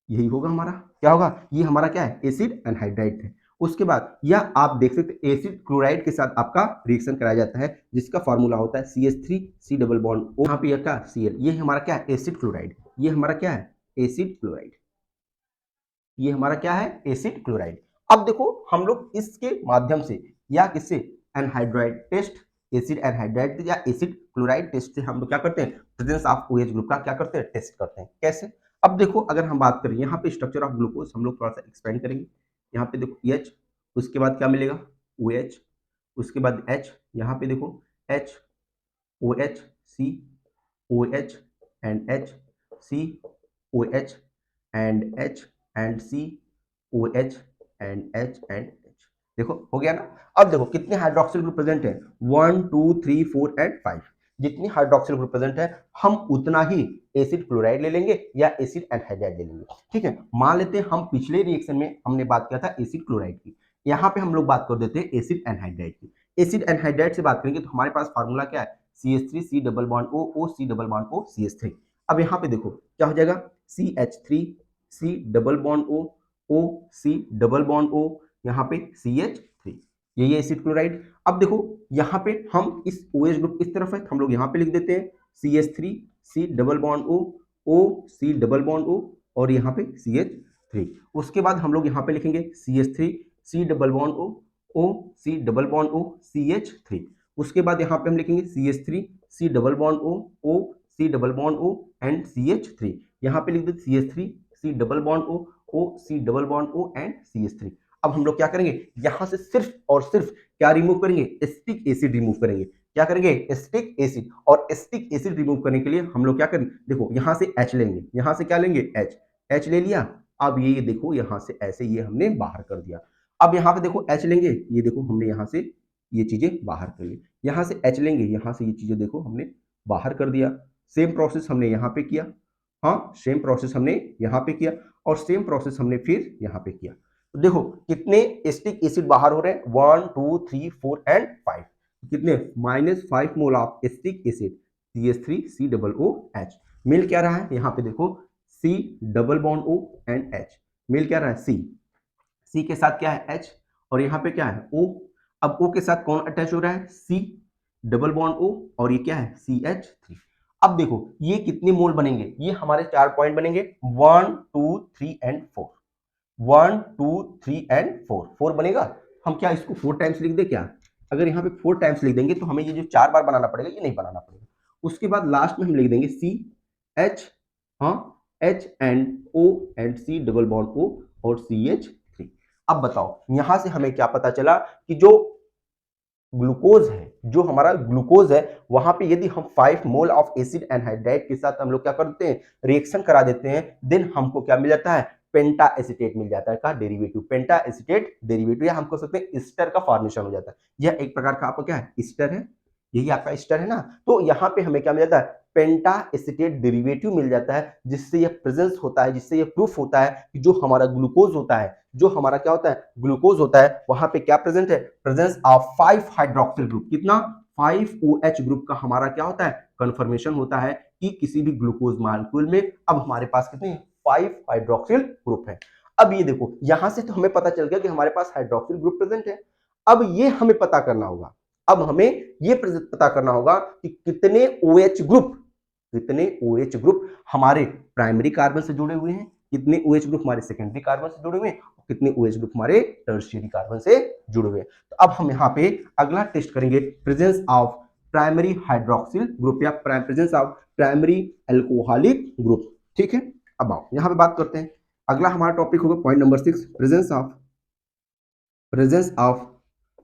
S1: यही होगा हमारा, क्या होगा, ये हमारा क्या है, एसिड एनहाइड्राइड है। उसके बाद या आप देख सकते एसिड क्लोराइड के साथ आपका रिएक्शन कराया जाता है, जिसका फार्मूला होता है CH3 C double bond O, यहाँ पे यह क्या Cl, ये हमारा क्या है, एसिड क्लोराइड, ये हमारा क्या है, एसिड क्लोराइड, ये हमारा क्या है, एसिड क्लोराइड। अब देखो हम लोग इसके माध्यम से या किससे, एनहाइड्राइड टेस्ट, एसिड एनहाइड्राइड या एसिड क्लोराइड टेस्ट से हम लोग क्या करते हैं, प्रेजेंस ऑफ OH ग्रुप का क्या करते हैं, टेस्ट करते हैं। कैसे, अब देखो अगर हम बात करें यहाँ पे स्ट्रक्चर ऑफ ग्लूकोज हम लोग थोड़ा सा एक्सपेंड करेंगे। यहाँ पे देखो H उसके बाद क्या मिलेगा OH, उसके बाद H, यहाँ पे देखो H, OH, C, OH and H, C, OH and H and C, OH and H and H। देखो हो गया ना। अब देखो कितने हाइड्रोक्सिल ग्रुप प्रेजेंट है, 1 2 3 4 एंड 5। जितनी हाइड्रोक्सिल ग्रुप प्रेजेंट है हम उतना ही एसिड क्लोराइड ले लेंगे या एसिड एनहाइड्राइड ले लेंगे। ठीक है, मान लेते हैं हम पिछले रिएक्शन में हमने बात किया था एसिड क्लोराइड की, यहाँ पे हम लोग बात कर देते हैं एसिड एनहाइड्राइड की। एसिड एनहाइड्राइड से बात करेंगे तो हमारे पास फार्मूला क्या है, CH3 C double bond O O C double bond O CH3। अब यहाँ पे देखो क्या हो जाएगा, CH3 C double bond O O C double bond O, यहाँ पे CH3, यही है एसिड क्लोराइड। अब देखो यहाँ पे हम इस OH ग्रुप इस तरफ है तो हम लोग यहाँ पे लिख देते हैं CH3 C double bond O O C double bond O और यहाँ पे CH3। उसके बाद हम लोग यहाँ पे लिखेंगे CH3 C double bond O O C double bond O CH3। उसके बाद यहाँ पे हम लिखेंगे CH3 C double bond O O C double bond O and CH3। यहाँ पे लिख देते CH3 C double bond O O C double bond O and CH3। अब हम लोग क्या करेंगे, यहाँ से सिर्फ और सिर्फ क्या रिमूव करेंगे, एसिटिक एसिड रिमूव करेंगे। क्या करेंगे, एसिटिक एसिड। और एसिटिक एसिड रिमूव करने के लिए हम लोग क्या करेंगे, देखो यहाँ से H लेंगे, यहाँ से क्या लेंगे H ले लिया। अब ये देखो यहाँ से ऐसे ये हमने बाहर कर दिया। अब यहाँ पे देखो H लेंगे, ये देखो हमने यहाँ से ये चीजें बाहर कर ली। यहाँ से H लेंगे, यहाँ से ये चीजें देखो हमने बाहर कर दिया। सेम प्रोसेस हमने यहाँ पे किया, हाँ सेम प्रोसेस हमने यहाँ पे किया और सेम प्रोसेस हमने फिर यहाँ पे किया। तो देखो कितने एसिटिक एसिड बाहर हो रहे हैं, 1 2 3 4 एंड 5। कितने, -5 mole of acetic acid CH3 C double O H। मिल क्या रहा है, यहाँ पे देखो C double bond O and H। मिल क्या रहा है, C के साथ क्या है H और यहाँ पे क्या है O। अब O के साथ कौन अटैच हो रहा है, C डबल बॉन्ड O और ये क्या है CH3। अब देखो ये कितने मोल बनेंगे, ये हमारे 4 पॉइंट बनेंगे, 1 2 3 एंड 4। 1 2 3 एंड 4 बनेगा। हम क्या इसको 4 टाइम्स लिख दे क्या, अगर यहाँ पे 4 टाइम्स लिख देंगे तो हमें ये जो 4 बार बनाना पड़ेगा ये नहीं बनाना पड़ेगा। उसके बाद लास्ट में हम लिख देंगे CH, हाँ H and O and C double bond O और CH3। अब बताओ यहां से हमें क्या पता चला कि जो ग्लूकोज है, जो हमारा ग्लूकोज है वहां पे यदि हम 5 मोल ऑफ एसिड एनहाइड्राइड के साथ हम लोग क्या करते हैं, रिएक्शन करा देते हैं, देन हमको क्या मिल जाता है, पेंटा एसिटेट मिल जाता है का डेरिवेटिव, पेंटा एसिटेट डेरिवेटिव, या हम कह सकते हैं ईस्टर का फॉर्मेशन हो जाता है। यह एक प्रकार का आपका क्या है, ईस्टर है, यही आपका ईस्टर है ना। तो यहाँ पे हमें क्या मिल जाता है, पेंटा एसिटेट डेरिवेटिव मिल जाता है, जिससे यह प्रेजेंस होता है, जिससे यह प्रूफ होता है कि जो हमारा ग्लूकोज होता है, जो हमारा क्या होता है ग्लूकोज होता है, वहां पे क्या प्रेजेंट है, प्रेजेंस ऑफ 5 हाइड्रोक्सिल ग्रुप। कितना, 5 OH ग्रुप का हमारा क्या होता है, कंफर्मेशन होता है कि किसी भी ग्लूकोज मॉलिक्यूल में अब हमारे पास कितने 5 हाइड्रोक्सिल ग्रुप है। अब ये देखो यहां से तो हमें पता चल गया कि हमारे पास हाइड्रोक्सिल ग्रुप प्रेजेंट है। अब ये हमें पता करना होगा, अब हमें ये पता करना होगा कि कितने OH ग्रुप, कितने OH ग्रुप हमारे प्राइमरी कार्बन से जुड़े हुए हैं, कितने OH ग्रुप हमारे सेकेंडरी कार्बन से जुड़े हुए हैं, कितने OH ग्रुप हमारे टर्शियरी कार्बन से जुड़े हुए हैं। तो अब हम यहाँ पे अगला टेस्ट करेंगे, presence of primary hydroxyl group या presence of primary alcoholic group. ठीक है, अब आओ यहाँ पे बात करते हैं। अगला हमारा टॉपिक होगा point number 6, presence of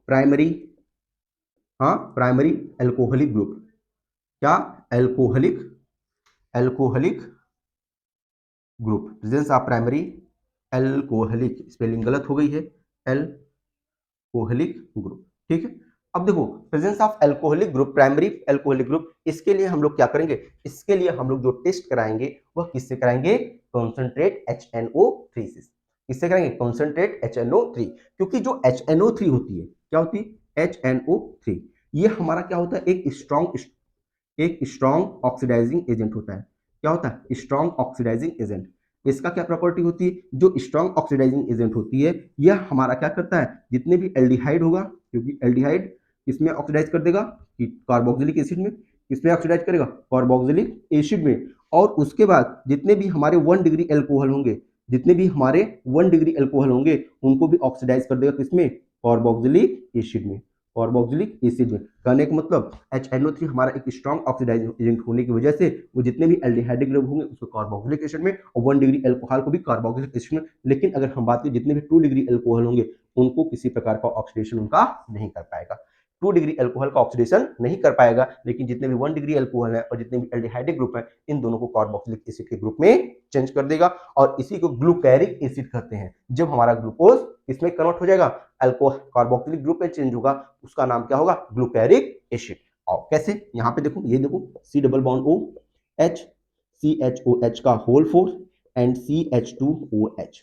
S1: primary, हाँ प्राइमरी अल्कोहलिक ग्रुप। क्या, alcoholic, alcoholic group, presence of primary alcoholic, spelling गलत हो गई है, अल्कोहलिक ग्रुप। ठीक है, अब देखो presence of alcoholic group, primary alcoholic group, इसके लिए हम लोग क्या करेंगे, इसके लिए हम लोग जो टेस्ट कराएंगे वह किससे कराएंगे, कॉन्सेंट्रेट HNO3 से। किससे कराएंगे, कॉन्सेंट्रेट HNO3, क्योंकि जो HNO3 होती है, क्या होती है HNO3, ये हमारा क्या होता है, एक स्ट्रॉन्ग ऑक्सीडाइजिंग एजेंट होता है। क्या होता है, स्ट्रॉन्ग ऑक्सीडाइजिंग एजेंट। इसका क्या प्रॉपर्टी होती है, जो स्ट्रॉन्ग ऑक्सीडाइजिंग एजेंट होती है यह हमारा क्या करता है, जितने भी एल्डिहाइड होगा, क्योंकि एल्डिहाइड इसमें ऑक्सीडाइज कर देगा कि कार्बोक्सिलिक एसिड में, इसमें ऑक्सीडाइज करेगा कार्बोक्सिलिक एसिड में, और उसके बाद जितने भी हमारे 1 डिग्री एल्कोहल होंगे, जितने भी हमारे 1 डिग्री एल्कोहल होंगे उनको भी ऑक्सीडाइज कर देगा किसमें, कार्बोक्सिलिक एसिड में, कार्बोक्सिलिक एसिड में। कहने का मतलब HNO3 हमारा एक स्ट्रॉन्ग ऑक्सीडाइजिंग एजेंट होने की वजह से वो जितने भी एल्डिहाइडिक ग्रुप होंगे उसको कार्बोक्सिलिक एसिड में, और 1 डिग्री अल्कोहल को भी कार्बोक्सिलिक एसिड में। लेकिन अगर हम बात करें जितने भी 2 डिग्री अल्कोहल होंगे उनको किसी प्रकार का ऑक्सीडेशन उनका नहीं कर पाएगा। 2 डिग्री अल्कोहल का ऑक्सीडेशन नहीं कर पाएगा, लेकिन जितने भी 1 डिग्री अल्कोहल है और जितने भी एल्डिहाइडिक ग्रुप है, इन दोनों को कार्बोक्सिलिक एसिड के ग्रुप में चेंज कर देगा और इसी को ग्लूकैरिक एसिड कहते हैं। जब हमारा ग्लूकोज इसमें कन्वर्ट हो जाएगा, अल्कोहल कार्बोक्सिलिक ग्रुप में चेंज होगा, उसका नाम क्या होगा? Glucaric acid. और कैसे? यहाँ पे देखो, ये देखो, C double bond O H, C H O H का होल फोर्स एंड CH2OH।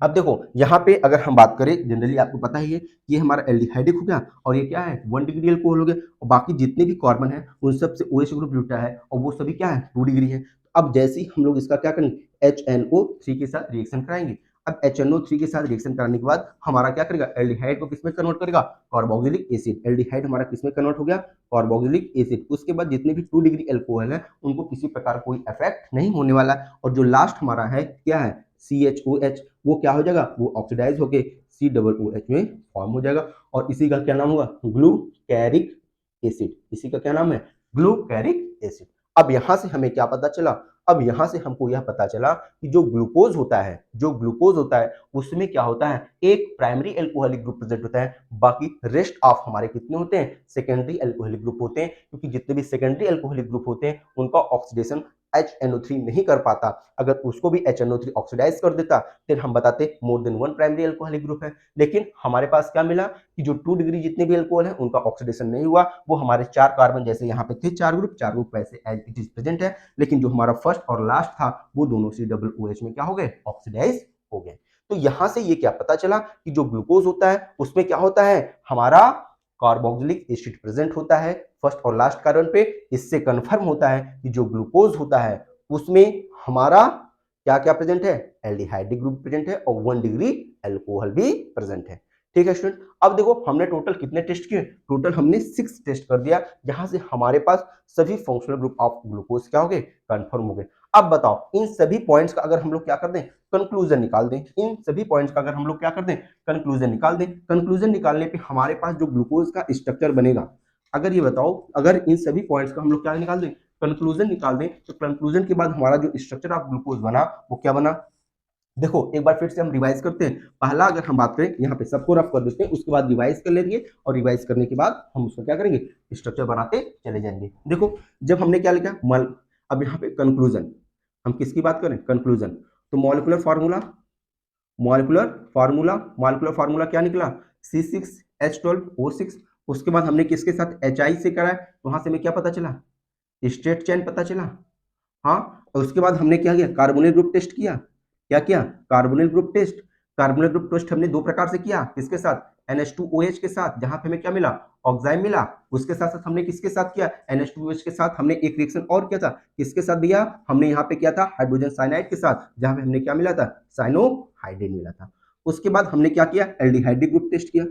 S1: अब देखो यहाँ पे अगर हम बात करें, जनरली आपको पता ही है, ये हमारा एल्डिहाइडिक हो गया और ये क्या है? 1 डिग्री अल्कोहल हो गया और बाकी जितने भी कार्बन है उन सब से OH ग्रुप जुटा है और वो सभी क्या है? 2 डिग्री है। अब जैसे ही हम लोग इसका क्या करेंगे? HNO3 के साथ रिएक्शन कराएंगे। अब HNO3 के साथ रिएक्शन कराने के बाद हमारा क्या करेगा? एल्डिहाइड को किसमें कन्वर्ट करेगा? Carboxylic acid. एल्डिहाइड हमारा किसमें कन्वर्ट हो गया? Carboxylic acid. उसके बाद जितने भी 2 डिग्री अल्कोहल है उनको किसी प्रकार कोई इफेक्ट नहीं होने वाला और जो लास्ट हमारा है क्या है? CHOH, वो क्या हो जाएगा? वो ऑक्सीडाइज होके COOH में फॉर्म हो जाएगा और इसी का क्या नाम होगा? Glucaric acid. इसी का क्या नाम है? ग्लूकैरिक एसिड। अब यहां से हमें क्या पता चला? अब यहां से हमको यह पता चला कि जो ग्लूकोज होता है उसमें क्या होता है? एक प्राइमरी अल्कोहलिक ग्रुप प्रेजेंट होता है, बाकी रेस्ट ऑफ हमारे कितने होते हैं? सेकेंडरी अल्कोहलिक ग्रुप होते हैं, क्योंकि जितने भी सेकेंडरी अल्कोहलिक ग्रुप होते हैं उनका ऑक्सीडेशन HNO3 नहीं कर पाता। अगर उसको भी HNO3 ऑक्सीडाइज कर देता फिर हम बताते more than 1 primary alcoholic group है। लेकिन हमारे पास क्या मिला कि जो 2 डिग्री जितने भी अल्कोहल है उनका ऑक्सीडेशन नहीं हुआ, वो हमारे 4 कार्बन जैसे यहाँ पे थे 4 ग्रुप वैसे एज इट इज प्रेजेंट है, लेकिन जो हमारा फर्स्ट और लास्ट था वो दोनों COOH में क्या हो गए? ऑक्सीडाइज हो गए। तो यहां से ये क्या पता चला कि जो ग्लूकोज होता है उसमें क्या होता है? हमारा कार्बोक्सिलिक एसिड प्रेजेंट होता है फर्स्ट और लास्ट कार्बन पे। इससे कंफर्म होता है कि जो ग्लूकोज होता है उसमें हमारा क्या क्या प्रेजेंट है? एल्डिहाइडिक ग्रुप प्रेजेंट है और 1 डिग्री अल्कोहल भी प्रेजेंट है। ठीक है स्टूडेंट, अब देखो हमने टोटल कितने टेस्ट किए? टोटल हमने 6 टेस्ट कर दिया, जहां से हमारे पास सभी फंक्शनल ग्रुप ऑफ ग्लूकोज क्या हो गए? कंफर्म हो गए। अब बताओ इन सभी पॉइंट्स का अगर हम लोग क्या कर दें? कंक्लूजन निकाल दें। इन सभी पॉइंट्स का अगर हम लोग क्या कर दें? कंक्लूजन निकाल दें। कंक्लूजन निकालने पे हमारे पास जो ग्लूकोज का स्ट्रक्चर बनेगा, अगर ये बताओ, अगर इन सभी पॉइंट्स का हम लोग क्या निकाल दें? कंक्लूजन निकाल दें, तो कंक्लूजन के बाद हमारा जो स्ट्रक्चर ऑफ ग्लूकोज बना वो क्या बना? देखो एक बार फिर से हम रिवाइज करते हैं। पहला अगर हम बात करें, यहाँ पे सबको रफ कर देते हैं, उसके बाद रिवाइज कर लेंगे और रिवाइज करने के बाद हम उसका क्या करेंगे? स्ट्रक्चर बनाते चले जाएंगे। देखो जब हमने क्या लिखा मल, अब यहाँ पे कंक्लूजन, हम किसकी बात करें? कंक्लूजन। तो मॉलिक्यूलर फार्मूला, मॉलिक्यूलर फार्मूला क्या निकला? C6H12O6। उसके बाद हमने किसके साथ? HI से करा है, वहां से हमें क्या पता चला? स्ट्रेट चेन पता चला। हाँ, और उसके बाद हमने क्या किया? कार्बोनिल ग्रुप टेस्ट किया। क्या किया? Carbonyl group test. Carbonyl group test हमने 2 प्रकार से किया। किसके साथ? NH2OH के साथ, जहां पे हमें क्या मिला? ऑक्साइड मिला। उसके साथ साथ हमने किसके साथ किया? NH2OH के साथ हमने एक रिएक्शन और किया था। किसके साथ भैया? हमने यहाँ पे किया था हाइड्रोजन साइनाइड के साथ, जहां पे हमने क्या मिला था? साइनोहाइड्रेट मिला था। उसके बाद हमने क्या किया? एल्डिहाइडिक ग्रुप टेस्ट किया।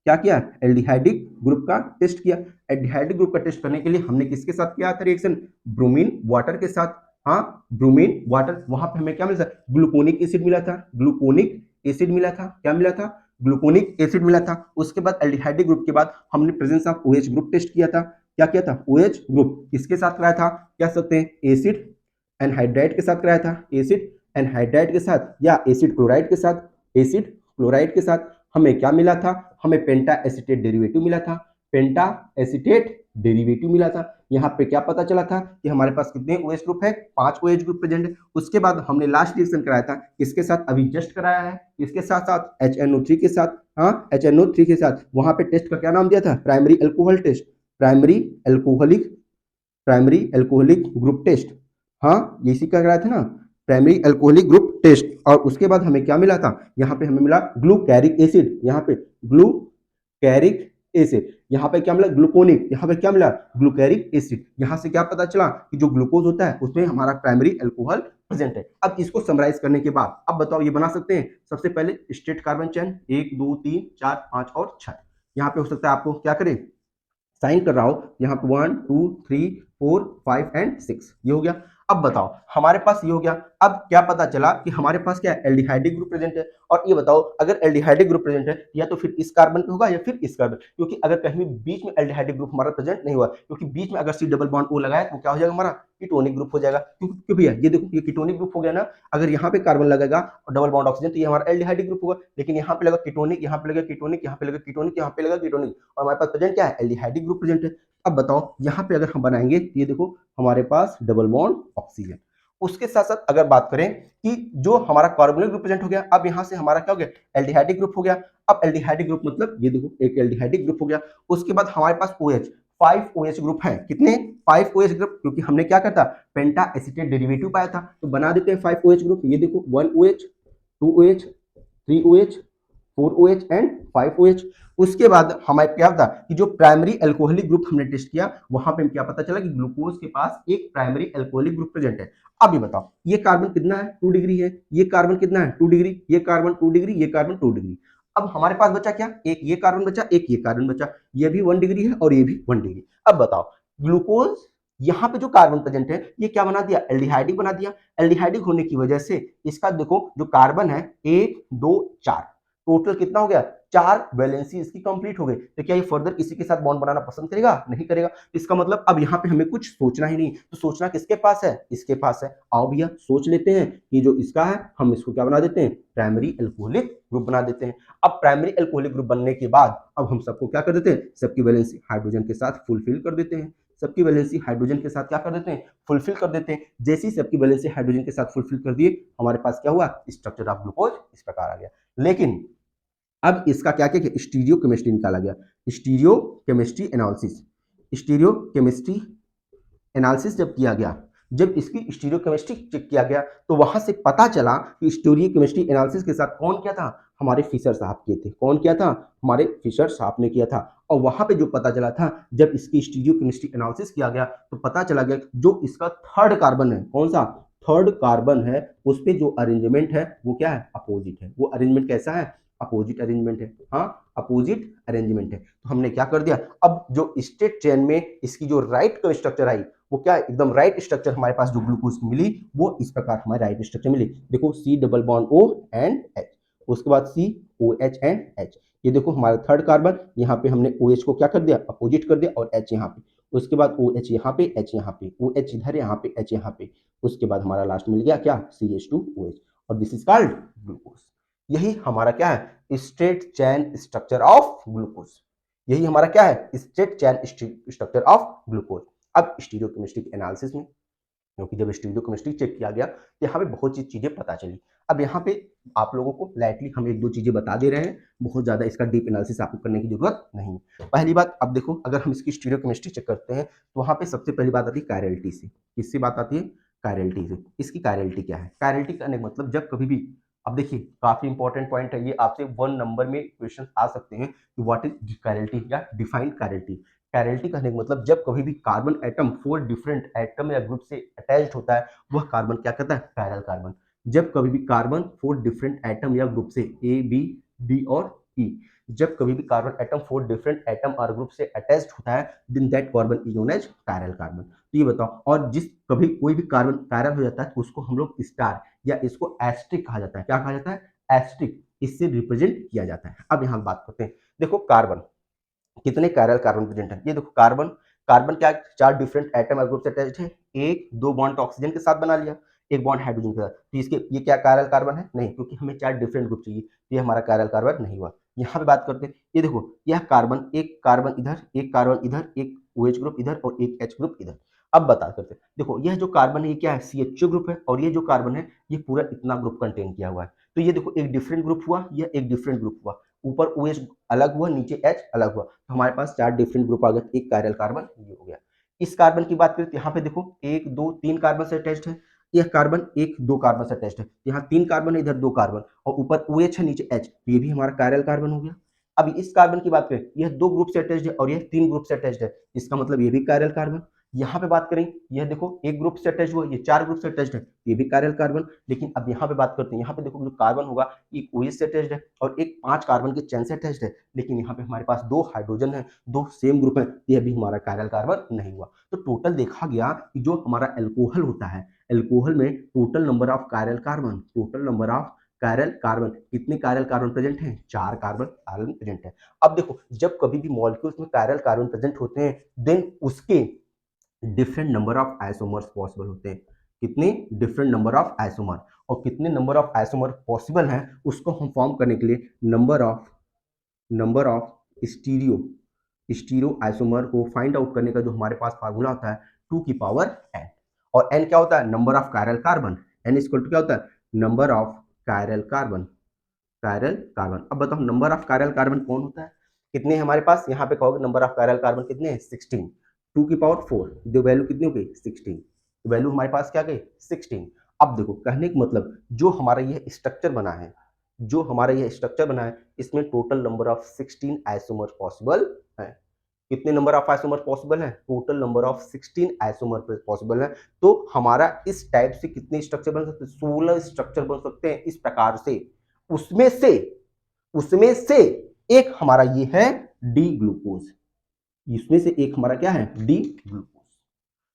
S1: क्या किया? एल्डिहाइडिक ग्रुप का टेस्ट किया। एल्डिहाइडिक ग्रुप का टेस्ट करने के लिए हमने किसके साथ किया था रिएक्शन? ब्रोमीन वाटर के साथ। हाँ, ब्रोमीन वाटर, वहां पे हमें क्या मिला था? ग्लूकोनिक एसिड मिला था। ग्लूकोनिक एसिड मिला था। क्या मिला था? ग्लूकोनिक एसिड मिला था। उसके बाद एल्डिहाइडिक ग्रुप के बाद हमने presence of OH group test किया था। क्या किया था? OH ग्रुप किसके साथ कराया था? कह सकते हैं एसिड एनहाइड्राइड के साथ कराया था। एसिड एनहाइड्राइड के साथ या एसिड क्लोराइड के साथ। एसिड क्लोराइड के साथ हमें क्या मिला था? हमें पेंटा एसिटेट डेरिवेटिव मिला था। पेंटा एसिटेट डेरिवेटिव मिला था। यहाँ पे क्या पता चला था कि हमारे पास कितने OH ग्रुप है? 5 OH ग्रुप प्रेजेंट है। उसके बाद हमने लास्ट रिएक्शन कराया था किसके साथ? अभी जस्ट कराया है। इसके साथ साथ HNO3 के साथ। हाँ, HNO3 के साथ। वहां पे टेस्ट का क्या नाम दिया था? Primary alcohol test, primary alcoholic group test. हाँ, ये इसी का कराया था ना, प्राइमरी अल्कोहलिक ग्रुप टेस्ट। और उसके बाद हमें क्या मिला था? यहाँ पे हमें मिला ग्लूकैरिक एसिड। यहाँ पे ग्लूकैरिक एसिड, यहाँ पे क्या मिला? ग्लूकोनिक, यहाँ पे क्या मिला? ग्लूकैरिक एसिड। यहाँ से क्या पता चला कि जो ग्लूकोज होता है उसमें हमारा प्राइमरी अल्कोहल प्रेजेंट है। अब इसको समराइज करने के बाद अब बताओ ये बना सकते हैं। सबसे पहले स्ट्रेट कार्बन चेन 1 2 3 4 5 और 6। यहाँ पे हो सकता है आपको क्या करें? साइन कर रहा हो, यहाँ पे 1 2 3 4 5 एंड 6, ये हो गया। अब बताओ हमारे पास ये हो गया। अब क्या पता चला कि हमारे पास क्या है, एल्डिहाइडिक ग्रुप प्रेजेंट है। और ये बताओ अगर एल्डिहाइडिक ग्रुप प्रेजेंट है या तो फिर इस कार्बन पे होगा या फिर इस कार्बन, क्योंकि अगर कहीं भी बीच में एल्डिहाइडिक ग्रुप हमारा प्रेजेंट नहीं हुआ, क्योंकि बीच में अगर सी डबल बॉन्ड ओ लगाया तो क्या हो जाएगा, हमारा कीटोनिक ग्रुप हो जाएगा। क्यों भैया, ये देखो ये कीटोनिक ग्रुप हो गया ना। अगर यहाँ पे कार्बन लगेगा और डबल बॉन्ड ऑक्सीजन तो ये हमारा एल्डिहाइडिक ग्रुप होगा, लेकिन यहाँ पे लगा कीटोनिक, यहाँ पे लगा कीटोनिक, यहाँ पे लगा कीटोनिक, यहाँ पे लगा कीटोनिक, और हमारे पास प्रेजेंट क्या है, एल्डिहाइडिक ग्रुप प्रेजेंट है। अब बताओ यहाँ पे अगर हम बनाएंगे तो ये देखो हमारे पास डबल बॉन्ड ऑक्सीजन। उसके साथ साथ अगर बात करें कि जो हमारा कार्बोनिल ग्रुप प्रेजेंट हो गया, अब यहाँ से हमारा क्या हो गया, एल्डिहाइडिक ग्रुप हो गया। अब एल्डिहाइडिक ग्रुप मतलब ये देखो एक एल्डिहाइडिक ग्रुप हो गया। उसके बाद हमारे पास OH, 5 OH ग्रुप है। कितने, 5 OH ग्रुप, क्योंकि हमने क्या करता, पेंटा एसिटेट डेरिवेटिव पाया था, तो बना देते हैं 5 OH ग्रुप। ये देखो 1 OH, 2 OH, 3 OH, 4 OH and 5 OH। उसके बाद हमारे क्या था कि जो प्राइमरी अल्कोहलिक ग्रुप हमने टेस्ट किया, वहां पे क्या पता चला कि ग्लूकोज के पास एक प्राइमरी अल्कोहलिक ग्रुप प्रेजेंट है। अब ये बताओ ये कार्बन कितना है, 2 डिग्री है, ये कार्बन कितना है, 2 डिग्री, ये कार्बन 2 डिग्री, ये कार्बन 2 डिग्री। अब हमारे पास बचा क्या, एक ये कार्बन बचा, एक ये कार्बन बचा, ये भी 1 डिग्री है और ये भी 1 डिग्री। अब बताओ ग्लूकोज यहाँ पे जो कार्बन प्रेजेंट है ये क्या बना दिया, एल्डिहाइडिक बना दिया। एल्डिहाइडिक होने की वजह से इसका देखो जो कार्बन है 1 2 4, टोटल कितना हो गया, 4 वैलेंसी इसकी कंप्लीट हो गई। तो क्या ये फर्दर किसी के साथ बॉन्ड बनाना पसंद करेगा, नहीं करेगा। इसका मतलब अब यहाँ पे हमें कुछ सोचना ही नहीं, तो सोचना किसके पास है, इसके पास है। आओ भैया सोच लेते हैं कि जो इसका है हम इसको क्या बना देते हैं, प्राइमरी अल्कोहलिक ग्रुप बना देते हैं। अब प्राइमरी अल्कोहलिक ग्रुप बनने के बाद अब हम सबको क्या कर देते हैं, सबकी वैलेंसी हाइड्रोजन के साथ फुलफिल कर देते हैं। सबकी वैलेंसी हाइड्रोजन के साथ क्या कर देते हैं, फुलफिल कर देते हैं। जैसे ही सबकी वैलेंसी हाइड्रोजन के साथ फुलफिल कर दिए, हमारे पास क्या हुआ, स्ट्रक्चर ऑफ ग्लूकोज इस प्रकार आ गया। लेकिन अब इसका क्या क्या स्टीरियो केमिस्ट्री निकाला गया, stereo chemistry analysis. Stereo chemistry analysis जब किया गया, जब इसकी स्टीरियो केमिस्ट्री चेक किया गया, तो वहां से पता चला कि स्टीरियो केमिस्ट्री एनालिसिस के साथ कौन किया था, हमारे फिशर साहब किए थे। कौन किया था, हमारे फिशर साहब ने किया था। और वहां पे जो पता चला था, जब इसकी स्टीरियो केमिस्ट्री एनालिसिस किया गया तो पता चला गया जो इसका थर्ड कार्बन है, कौन सा, थर्ड कार्बन है, उस पे जो अरेंजमेंट है वो क्या है, अपोजिट है। वो अरेंजमेंट कैसा है, अपोजिट अरेंजमेंट है। हाँ, अपोजिट अरेंजमेंट है। तो हमने क्या कर दिया, अब जो स्टेट चेन में इसकी जो राइट का स्ट्रक्चर आई, वो क्या है, एकदम राइट स्ट्रक्चर हमारे पास जो ग्लूकोज की मिली, वो इस प्रकार हमारे राइट स्ट्रक्चर मिली। देखो C double bond O and H, उसके बाद COH एंड H। ये देखो हमारा थर्ड कार्बन, यहाँ पे हमने OH को क्या कर दिया, अपोजिट कर दिया, और H यहाँ पे। उसके बाद OH यहाँ पे, H यहाँ पे, OH इधर, यहाँ पे H यहाँ पे। उसके बाद हमारा लास्ट मिल गया क्या, CH2OH, और दिस इज कॉल्ड ग्लूकोज। यही हमारा क्या है, straight chain structure of glucose. यही हमारा क्या है, straight chain structure of glucose. अब स्टीरियोकेमिस्ट्रिक एनालिसिस में, क्योंकि जब स्टीरियोकेमिस्ट्री चेक किया गया तो यहाँ पे बहुत सी चीजें पता चली। अब यहाँ पे आप लोगों को लाइटली हम एक दो चीजें बता दे रहे हैं, बहुत ज्यादा इसका डीप एनालिसिस आपको करने की जरूरत नहीं है। पहली बात, अब देखो अगर हम इसकी स्टीरियोकेमिस्ट्री चेक करते हैं तो वहाँ पे सबसे पहली बात आती है कायरलिटी से। किससे बात आती है, कायरलिटी से। इसकी कायरलिटी क्या है, कायरलिटी करने का मतलब जब कभी भी, अब देखिए काफी इंपॉर्टेंट पॉइंट है ये, आपसे 1 नंबर में क्वेश्चन आ सकते हैं कि व्हाट इज कायरलिटी या डिफाइंड कायरलिटी। कायरलिटी कहने का मतलब जब कभी भी कार्बन एटम 4 डिफरेंट एटम या ग्रुप से अटैच्ड होता है, वह कार्बन क्या कहता है, कायरल कार्बन। जब कभी भी कार्बन 4 डिफरेंट एटम या ग्रुप से A B D और E, जब कभी भी कार्बन एटम 4 डिफरेंट एटम और ग्रुप से अटैच्ड होता है, then that carbon is known as chiral carbon. तो ये बताओ, और जिस कभी कोई भी कार्बन कायरल हो जाता है तो उसको हम लोग स्टार या इसको एस्ट्रिक कहा जाता है। क्या कहा जाता है, एस्ट्रिक, इससे रिप्रेजेंट किया जाता है। अब यहाँ बात करते हैं, देखो कार्बन कितने कायरल कार्बन प्रेजेंट है। ये देखो कार्बन, कार्बन क्या 4 डिफरेंट एटम और ग्रुप से अटैच्ड है। एक दो बॉन्ड तो ऑक्सीजन के साथ बना लिया, एक बॉन्ड हाइड्रोजन के साथ, तो इसके ये क्या कायरल कार्बन है, नहीं, क्योंकि हमें 4 डिफरेंट ग्रुप चाहिए, तो ये हमारा कायरल कार्बन नहीं हुआ। यहाँ पे बात करते हैं, ये देखो यह कार्बन, एक कार्बन इधर, एक कार्बन इधर, एक OH ग्रुप इधर और एक H ग्रुप इधर। अब बता करते हैं, देखो यह जो कार्बन है ये क्या है, CHO ग्रुप है, और ये जो कार्बन है ये पूरा इतना ग्रुप कंटेन किया हुआ है। तो ये देखो एक डिफरेंट ग्रुप हुआ, यह एक डिफरेंट ग्रुप हुआ, ऊपर OH अलग हुआ, नीचे H अलग हुआ, तो हमारे पास 4 डिफरेंट ग्रुप आ गए, एक कायरल कार्बन ये हो गया। इस कार्बन की बात करें तो यहाँ पे देखो 1 2 3 कार्बन से अटैच्ड है, यह कार्बन 1 2 कार्बन से अटैच्ड है, यहाँ 3 कार्बन है, इधर 2 कार्बन, और ऊपर OH है, नीचे H, तो ये भी हमारा कायरल कार्बन हो गया। अब इस कार्बन की बात करें, यह 2 ग्रुप से अटैच्ड है और यह 3 ग्रुप से अटैच्ड है, इसका मतलब ये भी कायरल कार्बन। यहाँ पे बात करें, यह देखो एक ग्रुप से अटैच हुआ, ये 4 ग्रुप से अटैच्ड है, ये भी कायरल कार्बन। लेकिन अब यहाँ पे बात करते हैं, यहाँ पे देखो जो कार्बन होगा एक OH से अटैच्ड है और एक 5 कार्बन के चेन से अटैच्ड है, लेकिन यहाँ पे हमारे पास 2 हाइड्रोजन है, 2 सेम ग्रुप है, यह भी हमारा कायरल कार्बन नहीं हुआ। तो टोटल देखा गया कि जो हमारा एल्कोहल होता है, एल्कोहल में total number of chiral carbon, total number of chiral carbon, कितने कायरल कार्बन प्रेजेंट हैं? 4 कार्बन प्रेजेंट है। अब देखो, जब कभी भी मॉलिक्यूल्स में कायरल कार्बन प्रेजेंट होते हैं, देन उसके different number of isomers possible होते हैं। कितने डिफरेंट नंबर ऑफ आइसोमर, और कितने नंबर ऑफ आइसोमर पॉसिबल हैं उसको हम फॉर्म करने के लिए नंबर ऑफ स्टीरियो आइसोमर को फाइंड आउट करने का जो हमारे पास फार्मूला होता है 2 की पावर n। और n क्या होता है? Number of chiral carbon. n equal to क्या होता है? Number of chiral carbon. अब बताओ नंबर ऑफ कायरल कार्बन कौन होता है? कितने हमारे पास यहाँ पे कहोगे नंबर ऑफ कायरल कार्बन कितने हैं? 16। 2 की पावर 4, जो वैल्यू कितनी हो गई? 16। तो वैल्यू हमारे पास क्या गई? 16। अब देखो, कहने का मतलब जो हमारा ये स्ट्रक्चर बना है, इसमें total number of 16 isomer possible है। कितने नंबर ऑफ आइसोमर पॉसिबल है? Total number of 16 isomer possible है। तो हमारा इस टाइप से कितने स्ट्रक्चर बन सकते हैं? 16 स्ट्रक्चर बन सकते हैं इस प्रकार से। उसमें से एक हमारा ये है डी ग्लूकोज। इसमें से एक हमारा क्या है? D glucose.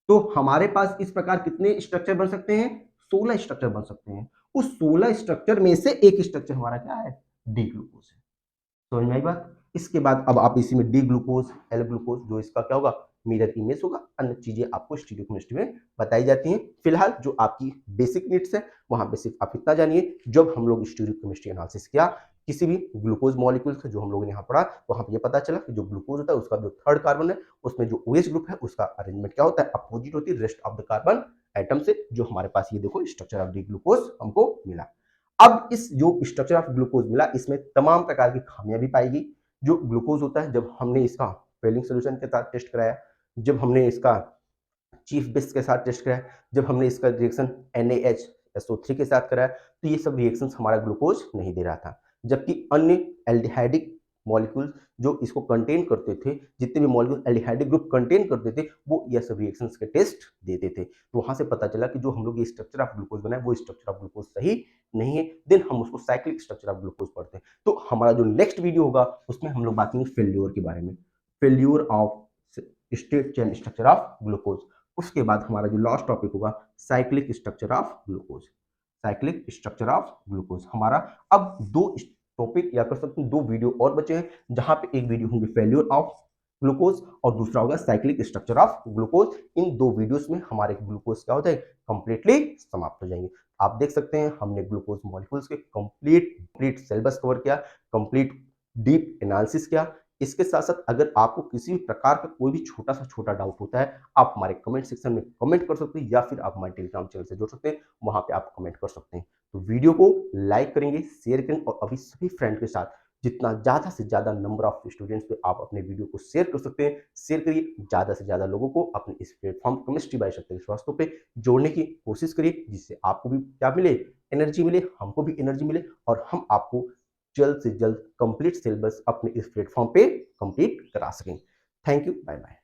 S1: तो हमारे पास इस प्रकार कितने स्ट्रक्चर बन सकते हैं? 16 स्ट्रक्चर बन सकते हैं। उस 16 स्ट्रक्चर में से एक स्ट्रक्चर हमारा क्या है? डी ग्लूकोज है। समझ में आई बात? इसके बाद अब आप इसी में डी ग्लूकोज, एल ग्लूकोज, जो इसका क्या होगा? मिरर इमेज होगा। अन्य चीजें आपको स्टीरियोकेमिस्ट्री में बताई जाती हैं। फिलहाल जो आपकी बेसिक नीड्स है वहां पे सिर्फ आप इतना जानिए, जब हम लोग स्टीरियोकेमिस्ट्री एनालिसिस किया किसी भी ग्लूकोज मॉलिक्यूल का, जो हम लोगों ने यहाँ पढ़ा, वहां पे ये पता चला कि जो ग्लूकोज होता है उसका जो थर्ड कार्बन है उसमें जो OH ग्रुप है उसका अरेंजमेंट क्या होता है? अपोजिट होती है rest of the carbon atom से। जो हमारे पास ये देखो स्ट्रक्चर ऑफ डी ग्लूकोज हमको मिला। अब इस जो स्ट्रक्चर ऑफ ग्लूकोज मिला, इसमें तमाम प्रकार की खामियां भी पाई गई। जो ग्लूकोज होता है, जब हमने इसका फेलिंग सोल्यूशन के साथ टेस्ट कराया, जब हमने इसका चीफ बेस के साथ टेस्ट कराया, जब हमने इसका रिएक्शन NaHSO3 के साथ कराया, तो ये सब रिएक्शंस हमारा ग्लूकोज नहीं दे रहा था। जबकि अन्य एल्डिहाइडिक मॉलिक्यूल जो इसको कंटेन करते थे, जितने भी मॉलिक्यूल एल्डिहाइडिक ग्रुप कंटेन करते थे, वो ये सब रिएक्शंस के टेस्ट देते थे। तो वहां से पता चला कि जो हम लोग ये स्ट्रक्चर ऑफ ग्लूकोज बनाए वो स्ट्रक्चर ऑफ ग्लूकोज सही नहीं है। देन हम उसको साइक्लिक स्ट्रक्चर ऑफ ग्लूकोज पढ़ते हैं। तो हमारा जो नेक्स्ट वीडियो होगा उसमें हम लोग बात करेंगे फेल्योर के बारे में, failure of state chain structure of glucose. उसके बाद हमारा जो लास्ट टॉपिक होगा cyclic structure of glucose. Cyclic structure of glucose हमारा अब दो टॉपिक या कर सकते हैं, दो वीडियो और बचे हैं, जहां पे एक वीडियो होंगे फेल्योर ऑफ ग्लूकोज और दूसरा होगा साइक्लिक स्ट्रक्चर ऑफ ग्लूकोज। इन दो वीडियोस में हमारे ग्लूकोज क्या होता है? कंप्लीटली समाप्त हो जाएंगे। आप देख सकते हैं हमने ग्लूकोज मॉलिक्यूल्स के कंप्लीट सिलेबस कवर किया, कंप्लीट डीप एनालिसिस किया। इसके साथ साथ अगर आपको किसी भी प्रकार का कोई भी छोटा सा छोटा डाउट होता है, आप हमारे कमेंट सेक्शन में कमेंट कर सकते हैं, या फिर आप हमारे टेलीग्राम चैनल से जुड़ सकते हैं, वहां पे आप कमेंट कर सकते हैं। तो वीडियो को लाइक करेंगे, शेयर करेंगे, और अभी सभी फ्रेंड के साथ जितना ज़्यादा से ज़्यादा नंबर ऑफ स्टूडेंट्स पे आप अपने वीडियो को शेयर कर सकते हैं, शेयर करिए। ज़्यादा से ज़्यादा लोगों को अपने इस प्लेटफॉर्म केमिस्ट्री बाय सत्यम श्रीवास्तव पे जोड़ने की कोशिश करिए, जिससे आपको भी क्या मिले? एनर्जी मिले, हमको भी एनर्जी मिले, और हम आपको जल्द से जल्द कंप्लीट सिलेबस अपने इस प्लेटफॉर्म पे कंप्लीट करा सकें। Thank you, bye bye.